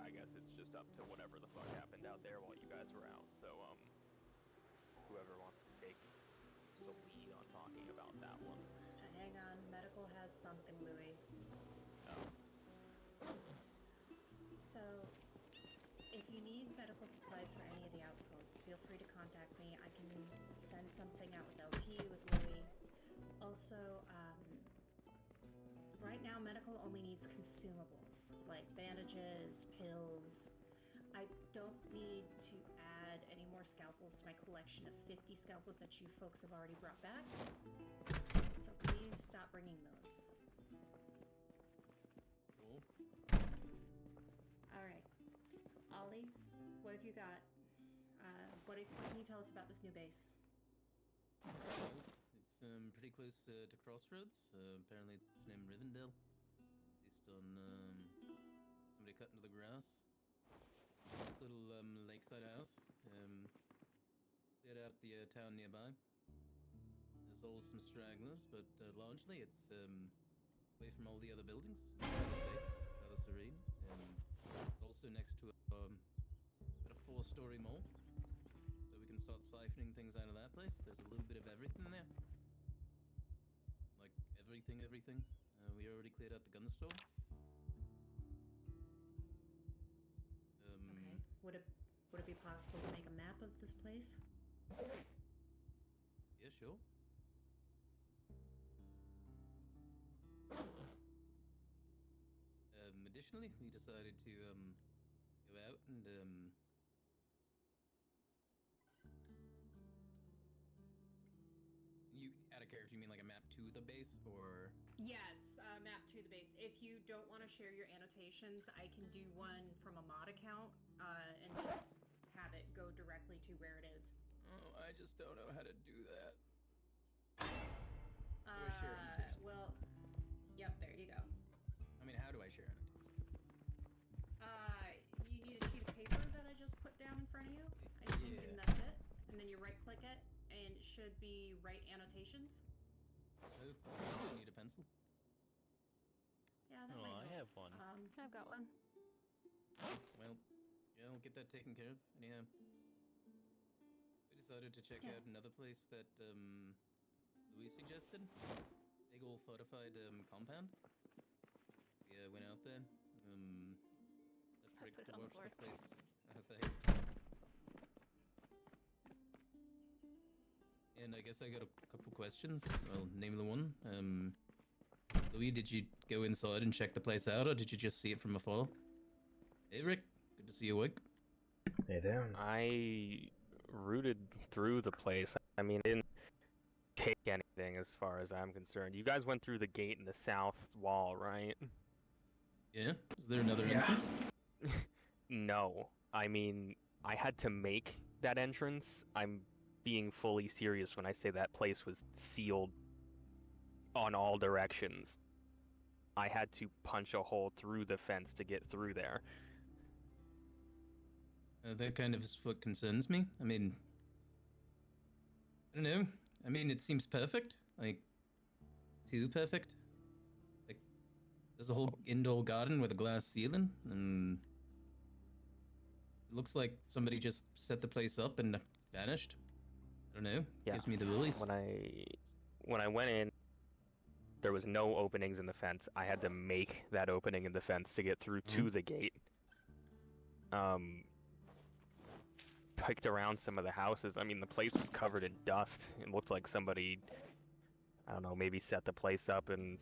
I guess it's just up to whatever the fuck happened out there while you guys were out. So, whoever wants to take the lead on talking about that one. Hang on, medical has something, Louis. So, if you need medical supplies for any of the outposts, feel free to contact me. I can send something out with LT, with Louis. Also, right now medical only needs consumables, like bandages, pills. I don't need to add any more scalpels to my collection of 50 scalpels that you folks have already brought back. So please stop bringing those. Cool. Alright. Ollie, what have you got? What can you tell us about this new base? Well, it's pretty close to Crossroads. Apparently it's named Rivendell. Based on somebody cut into the grass. Nice little lakeside house. Cleared out the town nearby. There's always some stragglers, but largely it's away from all the other buildings. Rather safe, rather serene. It's also next to about a 4-story mall. So we can start siphoning things out of that place. There's a little bit of everything there. Like everything. We already cleared out the gun store. Okay. Would it be possible to make a map of this place? Yeah, sure. Additionally, we decided to go out and you out of character, you mean like a map to the base, or? Yes, map to the base. If you don't want to share your annotations, I can do one from a mod account and just have it go directly to where it is. Oh, I just don't know how to do that. How do I share annotations? Well, yep, there you go. I mean, how do I share annotations? You need a sheet of paper that I just put down in front of you, I think, and that's it. And then you right-click it, and it should be write annotations. Oh, I need a pencil. Yeah, that Oh, might I help. have one. I've got one. Well, yeah, I'll get that taken care of. Anyhow, we decided to check out another place that Louis suggested. Big old fortified compound. We went out there. Left I Rick put it to on the watch floor. the place. Thanks. And I guess I got a couple questions. I'll name the one. Louis, did you go inside and check the place out, or did you just see it from afar? Hey, Rick. Good to see you awake. Hey there. I rooted through the place. I mean, I didn't take anything as far as I'm concerned. You guys went through the gate in the south wall, right? Yeah? Is there another entrance? No. I mean, I had to make that entrance. I'm being fully serious when I say that place was sealed on all directions. I had to punch a hole through the fence to get through there. That kind of is what concerns me. I mean, I don't know. I mean, it seems perfect. Like, too perfect. Like, there's a whole indoor garden with a glass ceiling, and it looks like somebody just set the place up and vanished. I don't know. Yeah. Gives me the willies. When I went in, there was no openings in the fence. I had to make that opening in the fence to get through to the gate. Piked around some of the houses. I mean, the place was covered in dust. It looked like somebody, I don't know, maybe set the place up and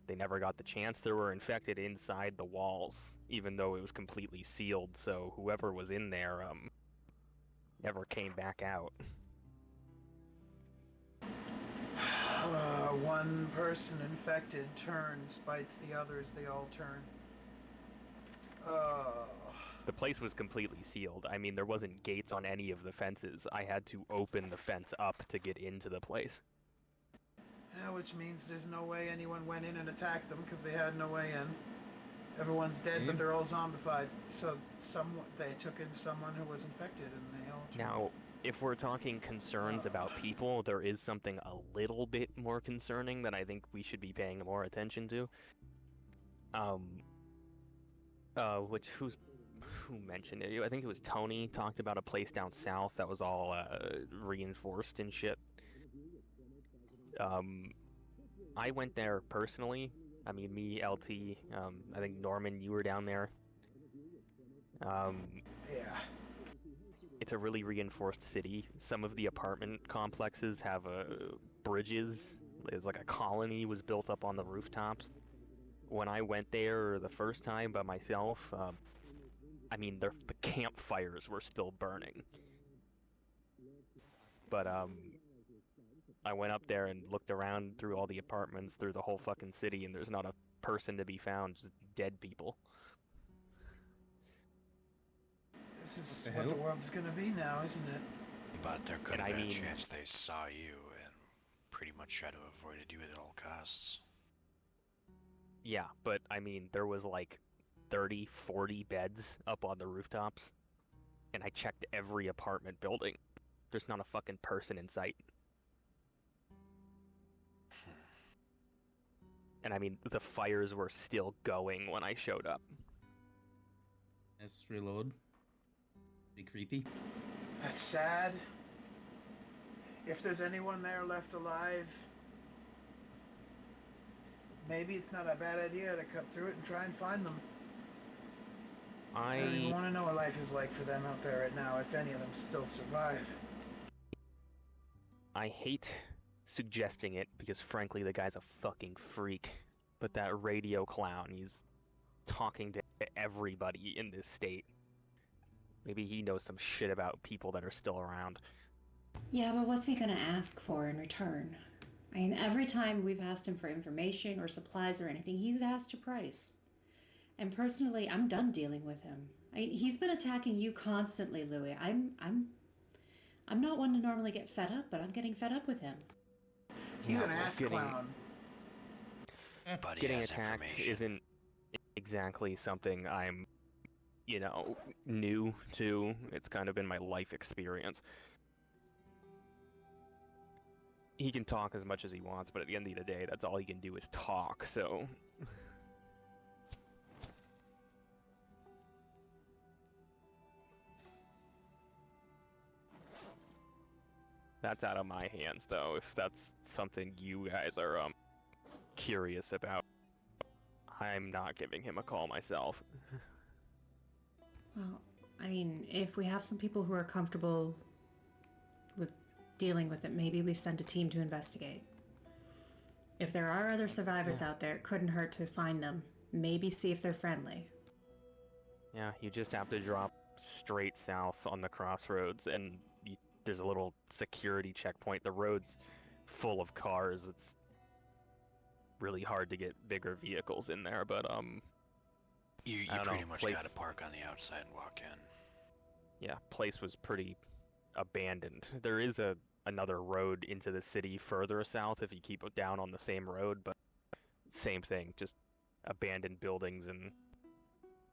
they never got the chance. There were infected inside the walls, even though it was completely sealed. So whoever was in there, never came back out. One person infected turns, bites the others, they all turn. The place was completely sealed. I mean, there wasn't gates on any of the fences. I had to open the fence up to get into the place. Yeah, which means there's no way anyone went in and attacked them because they had no way in. Everyone's dead, but they're all zombified. So they took in someone who was infected, and they all turned. Now, if we're talking concerns about people, there is something a little bit more concerning that I think we should be paying more attention to. Who mentioned it? I think it was Tony talked about a place down south that was all reinforced and shit. I went there personally. I mean, me, LT, I think Norman, you were down there. Yeah. It's a really reinforced city. Some of the apartment complexes have bridges. There's like a colony was built up on the rooftops. When I went there the first time by myself, I mean, the campfires were still burning. But I went up there and looked around through all the apartments, through the whole fucking city, and there's not a person to be found, just dead people. This is what the world's gonna be now, isn't it? But there could have been a chance they saw you and pretty much tried to avoid you at all costs. Yeah, but I mean, there was like 30, 40 beds up on the rooftops, and I checked every apartment building. There's not a fucking person in sight. And I mean, the fires were still going when I showed up. Let's reload. Pretty creepy. That's sad. If there's anyone there left alive, maybe it's not a bad idea to cut through it and try and find them. I don't even want to know what life is like for them out there right now, if any of them still survive. I hate suggesting it because frankly the guy's a fucking freak. But that radio clown, he's talking to everybody in this state. Maybe he knows some shit about people that are still around. Yeah, but what's he gonna ask for in return? I mean, every time we've asked him for information or supplies or anything, he's asked a price. And personally, I'm done dealing with him. He's been attacking you constantly, Louis. I'm not one to normally get fed up, but I'm getting fed up with him. He's an ass clown. But getting attacked isn't exactly something I'm, new to. It's kind of been my life experience. He can talk as much as he wants, but at the end of the day, that's all he can do is talk, so... That's out of my hands, though, if that's something you guys are, curious about. I'm not giving him a call myself. Well, I mean, if we have some people who are comfortable with dealing with it, maybe we send a team to investigate. If there are other survivors out there, it couldn't hurt to find them. Maybe see if they're friendly. Yeah, you just have to drop straight south on the crossroads, and there's a little security checkpoint. The road's full of cars. It's really hard to get bigger vehicles in there, but You pretty much gotta park on the outside and walk in. Yeah, place was pretty abandoned. There is another road into the city further south if you keep it down on the same road, but same thing, just abandoned buildings and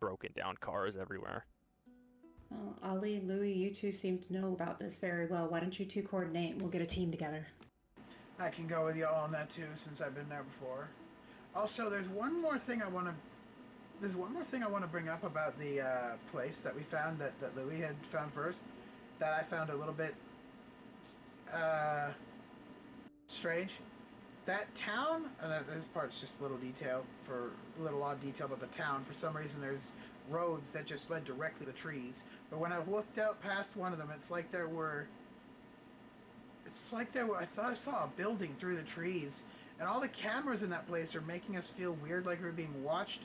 broken down cars everywhere. Well, Ollie, Louis, you two seem to know about this very well. Why don't you two coordinate and we'll get a team together? I can go with y'all on that too, since I've been there before. Also, there's one more thing I want to bring up about the place that we found that Louis had found first, that I found a little bit strange. That town, and this part's just a little odd detail about the town. For some reason, there's roads that just led directly to the trees. But when I looked out past one of them, I thought I saw a building through the trees, and all the cameras in that place are making us feel weird, like we're being watched.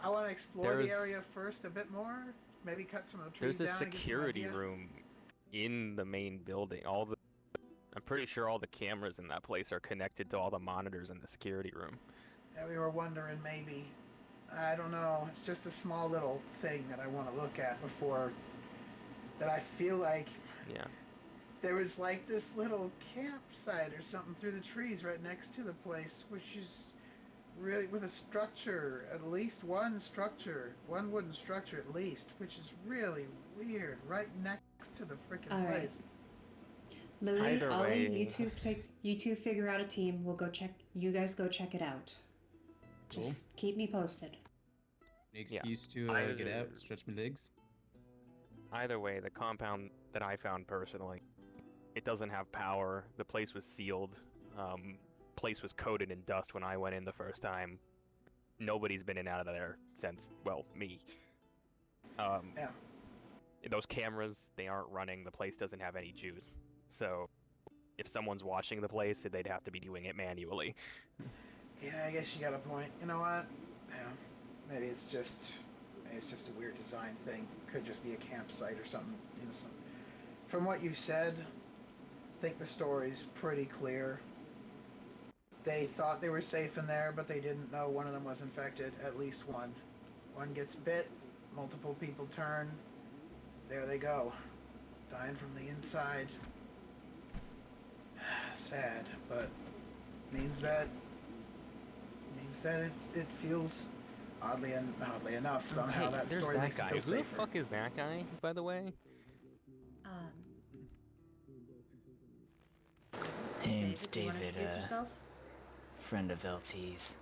I want to explore the area first a bit more. Maybe cut some of the trees down. There's a security room in the main building. I'm pretty sure all the cameras in that place are connected to all the monitors in the security room. Yeah, we were wondering maybe. I don't know. It's just a small little thing that I want to look at before. That I feel like. Yeah. There was like this little campsite or something through the trees right next to the place, which is really with a structure, at least one wooden structure at least, which is really weird, right next to the freaking place. Louis, Either Ollie, way- you two figure out a team. We'll go check. You guys go check it out. Cool. Just keep me posted. An excuse to get out, stretch my legs. Either way, the compound that I found personally, it doesn't have power. The place was sealed. Place was coated in dust when I went in the first time. Nobody's been in and out of there since, well, me. Yeah. Those cameras, they aren't running. The place doesn't have any juice. So, if someone's watching the place, they'd have to be doing it manually. Yeah, I guess you got a point. You know what? Yeah, maybe it's just a weird design thing. Could just be a campsite or something innocent. From what you've said, I think the story's pretty clear. They thought they were safe in there, but they didn't know one of them was infected. At least one. One gets bit, multiple people turn. There they go. Dying from the inside. Sad, but means that it feels oddly enough somehow that There's story makes it guy. feel Who the safer. fuck is that guy, by the way? Name's Do you want to David, introduce yourself? friend of LT's.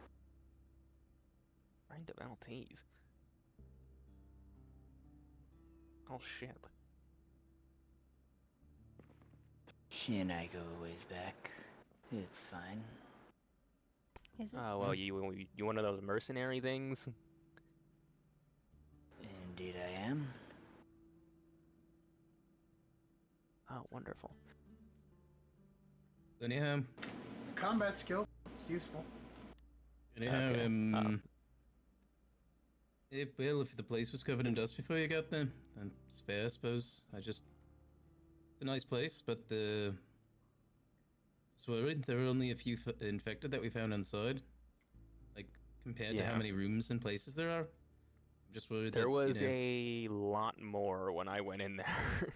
Friend of LT's. Oh shit. She and I go a ways back. It's fine. Is it? Oh well, you one of those mercenary things? Indeed I am. Oh, wonderful. Anyhow, Combat skill is useful. anyhow, Okay. well, if the place was covered in dust before you got there, then it's fair, I suppose. It's a nice place, but I was worried there were only a few infected that we found inside. Like, compared to how Yeah. many rooms and places there are. I'm just worried There that, was you know, a lot more when I went in there.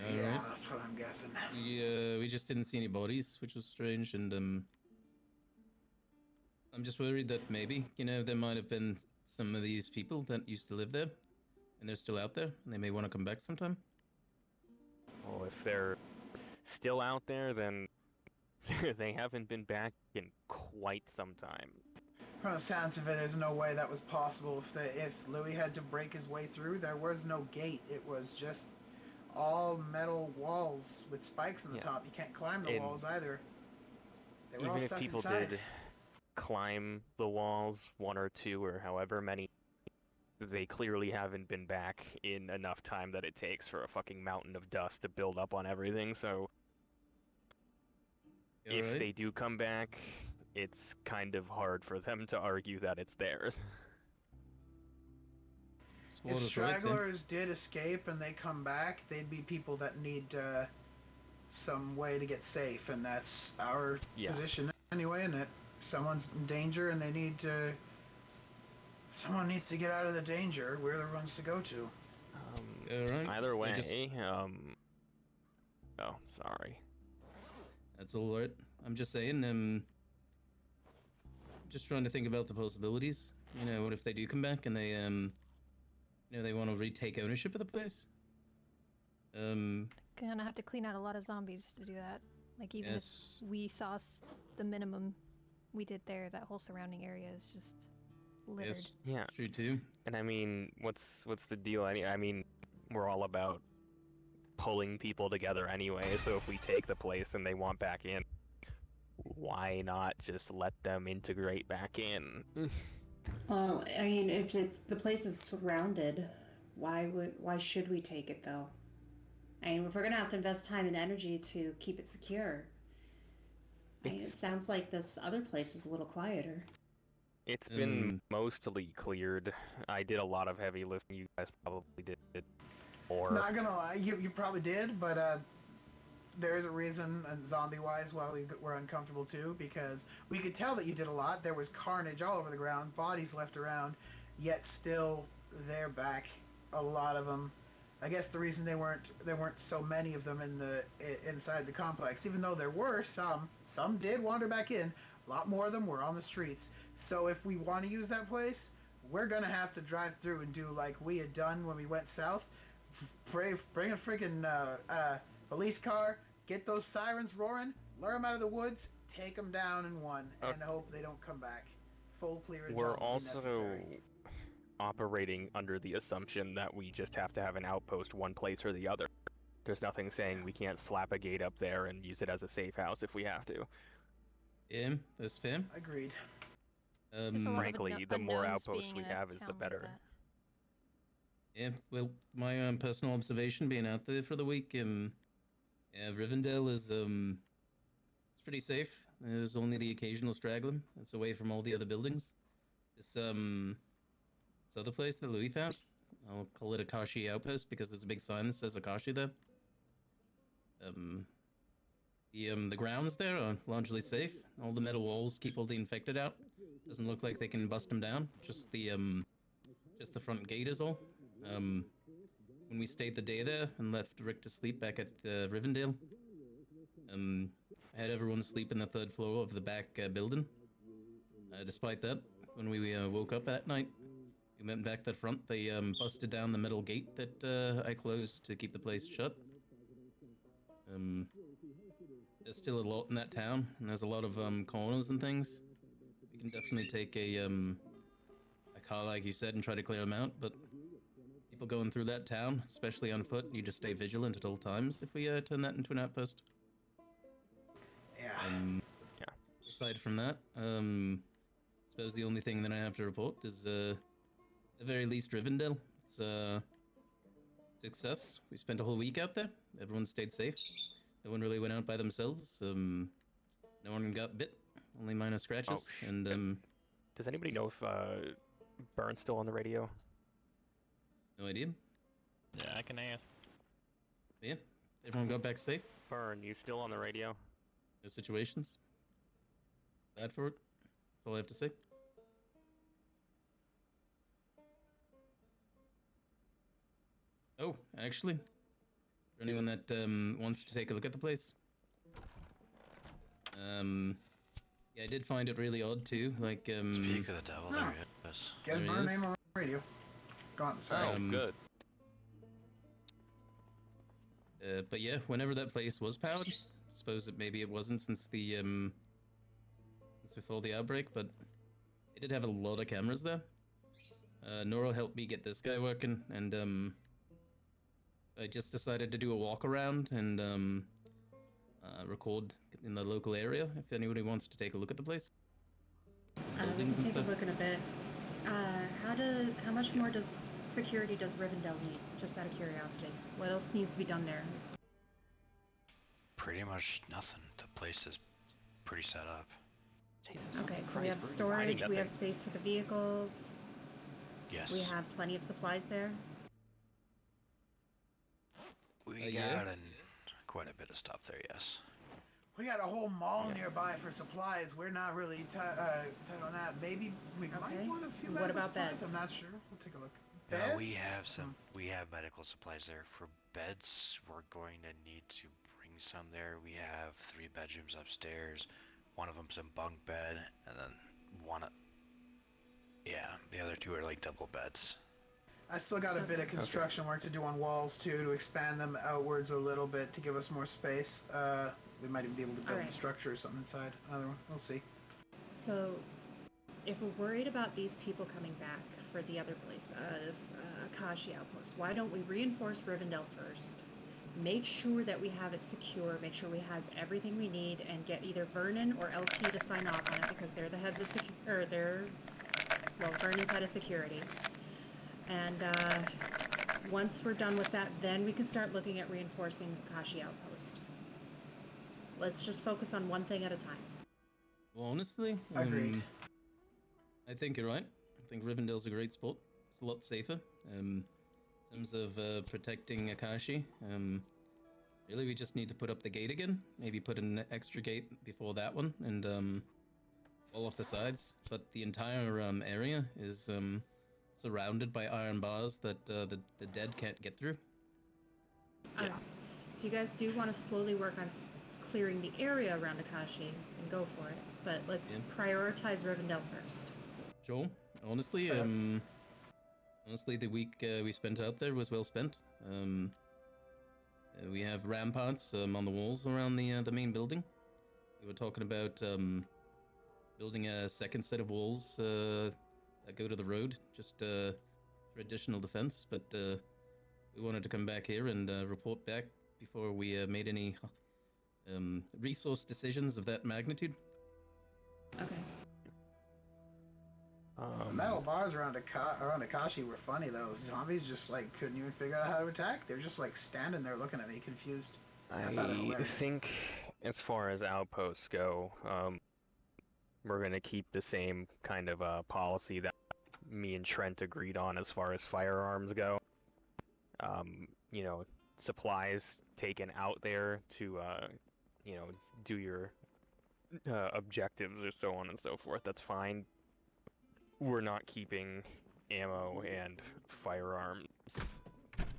All Yeah, right. that's what I'm guessing. We just didn't see any bodies, which was strange, and I'm just worried that maybe, you know, there might have been some of these people that used to live there, and they're still out there, and they may want to come back sometime. Well, if they're still out there, then they haven't been back in quite some time. From the sounds of it, there's no way that was possible. If Louis had to break his way through, there was no gate. It was just all metal walls with spikes on the Yeah. top. You can't climb the And walls either. They were all Even if stuck people inside. did climb the walls, one or two or however many, they clearly haven't been back in enough time that it takes for a fucking mountain of dust to build up on everything, so if Alright. they do come back, it's kind of hard for them to argue that it's theirs. If stragglers did escape and they come back, they'd be people that need some way to get safe, and that's our position anyway. And that someone's in danger and they need to. Someone needs to get out of the danger. We're the ones to go to. Alright. Either way, just- oh, sorry. That's all right. I'm just saying, just trying to think about the possibilities. You know, what if they do come back and they, you know, they want to retake ownership of the place? Gonna have to clean out a lot of zombies to do that. Like, even Yes. if we saw the minimum we did there, that whole surrounding area is just littered. Yes, Yeah. true too. And I mean, what's the deal? I mean, we're all about pulling people together anyway, so if we take the place and they want back in, why not just let them integrate back in? Well, I mean, if the place is surrounded, why should we take it though? I mean, if we're gonna have to invest time and energy to keep it secure, I mean, it sounds like this other place was a little quieter. It's been mostly cleared. I did a lot of heavy lifting. You guys probably did. Or Not gonna lie, you probably did, but there is a reason, and zombie-wise, why we were uncomfortable too, because we could tell that you did a lot. There was carnage all over the ground, bodies left around, yet still they're back. A lot of them. I guess the reason there weren't so many of them inside the complex, even though there were some did wander back in. A lot more of them were on the streets. So if we want to use that place, we're gonna have to drive through and do like we had done when we went south. Bring a freaking police car, get those sirens roaring, lure them out of the woods, take them down in one, and hope they don't come back. Full clearance. we're will be also necessary. operating under the assumption that we just have to have an outpost one place or the other. There's nothing saying we can't slap a gate up there and use it as a safe house if we have to. That's fair. Agreed. There's a lot of Frankly, the more unknowns outposts being we in a have is the town like better. that. Yeah, well, my personal observation being out there for the week, yeah, Rivendell is it's pretty safe. There's only the occasional straggler. It's away from all the other buildings. This other place that Louis found, I'll call it Akashi Outpost because there's a big sign that says Akashi there. The grounds there are largely safe. All the metal walls keep all the infected out. Doesn't look like they can bust them down. Just the front gate is all. When we stayed the day there and left Rick to sleep back at Rivendell, I had everyone sleep in the third floor of the back building. Despite that, when we woke up that night, we went back to the front. They busted down the metal gate that I closed to keep the place shut. There's still a lot in that town, and there's a lot of corners and things. We can definitely take a car, like you said, and try to clear them out, but people going through that town, especially on foot, you just stay vigilant at all times if we turn that into an outpost. Yeah. Yeah. Aside from that, suppose the only thing that I have to report is, at the very least, Rivendell. It's a success. We spent a whole week out there. Everyone stayed safe. No one really went out by themselves. No one got bit. Only minor scratches. Oh, and does anybody know if Burn's still on the radio? No idea. Yeah, I can ask. But yeah, everyone got back safe. Burn, you still on the radio? No situations. Glad for it. That's all I have to say. Oh, actually, for anyone that wants to take a look at the place, yeah, I did find it really odd too. Like, Speak of the devil, No. there it is. Get his There he burn is. name on the radio. Gone. Sorry. Oh, good. But yeah, whenever that place was powered, suppose that maybe it wasn't since the since before the outbreak, but it did have a lot of cameras there. Nora helped me get this guy working, and I just decided to do a walk around and record in the local area if anybody wants to take a look at the place. We Buildings can and take a stuff. look in a bit. How much more security does Rivendell need? Just out of curiosity, what else needs to be done there? Pretty much nothing. The place is pretty set up. Jesus Okay, fucking so we have Christ, where are you hiding storage, that we have thing? space for the vehicles, Yes. we have plenty of supplies there. We yeah. got quite a bit of stuff there, yes. We got a whole mall nearby for supplies. We're not really tight on that. Maybe we might Okay. want a few What medical about supplies. beds? I'm not sure. We'll take a look. No, we Beds? have some. We have medical supplies there. For beds, we're going to need to bring some there. We have 3 bedrooms upstairs. One of them's a bunk bed, and then the other 2 are like double beds. I still got a bit of construction work to do on walls too, to expand them outwards a little bit to give us more space. We might even be able to build Alright. a structure or something inside. Another one. We'll see. So, if we're worried about these people coming back for the other place, this Akashi outpost, why don't we reinforce Rivendell first? Make sure that we have it secure, make sure we have everything we need, and get either Vernon or LT to sign off on it because they're the heads of Vernon's head of security. And once we're done with that, then we can start looking at reinforcing Akashi outpost. Let's just focus on one thing at a time. Well, honestly, Agreed. I think you're right. I think Rivendell's a great spot. It's a lot safer. In In terms of protecting Akashi, really we just need to put up the gate again. Maybe put an extra gate before that one, and all off the sides. But the entire area is surrounded by iron bars that the dead can't get through. If you guys do want to slowly work on clearing the area around Akashi, then go for it. But let's prioritize Rivendell first. Sure. Honestly, honestly, the week we spent out there was well spent. We have ramparts on the walls around the main building. We were talking about building a second set of walls that go to the road, just for additional defense. But we wanted to come back here and report back before we made any resource decisions of that magnitude. Okay. The metal bars around Akashi were funny though. Zombies just like couldn't even figure out how to attack. They're just like standing there looking at me confused. I think as far as outposts go, we're going to keep the same kind of policy that me and Trent agreed on as far as firearms go. You know, supplies taken out there to, you know, do your objectives or so on and so forth. That's fine. We're not keeping ammo and firearms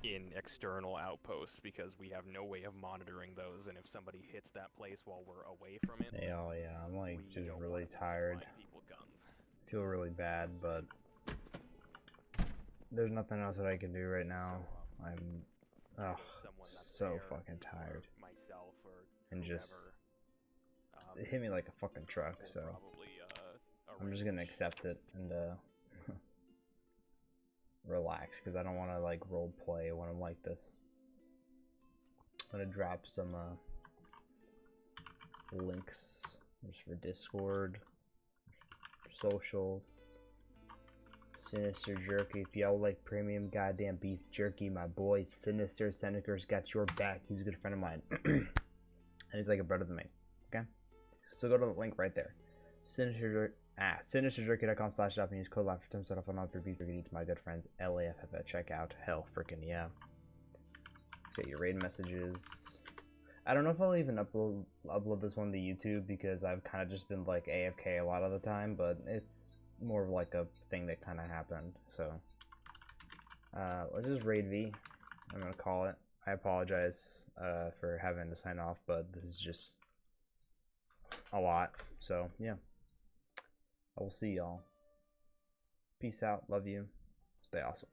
in external outposts because we have no way of monitoring those, and if somebody hits that place while we're away from it, oh yeah, I'm like just really tired. I feel really bad, but there's nothing else that I can do right now. I'm so fucking tired, and just it hit me like a fucking truck, so I'm just gonna accept it and relax, because I don't want to like role play when I'm like this. I'm gonna drop some links just for Discord, for socials. Sinister Jerky, if y'all like premium goddamn beef jerky, my boy Sinister Seneca's got your back. He's a good friend of mine, and he's like a brother to me. Okay, so go to the link right there. SinisterJerky.com/shop and use code LIFE for 10% off on all your beef jerky to my good friends LAFF at checkout. Hell freaking yeah. Let's get your raid messages. I don't know if I'll even upload this one to YouTube because I've kind of just been like AFK a lot of the time, but it's more of like a thing that kind of happened. So let's just raid V. I'm gonna call it. I apologize for having to sign off, but this is just a lot. So yeah, I will see y'all. Peace out. Love you. Stay awesome.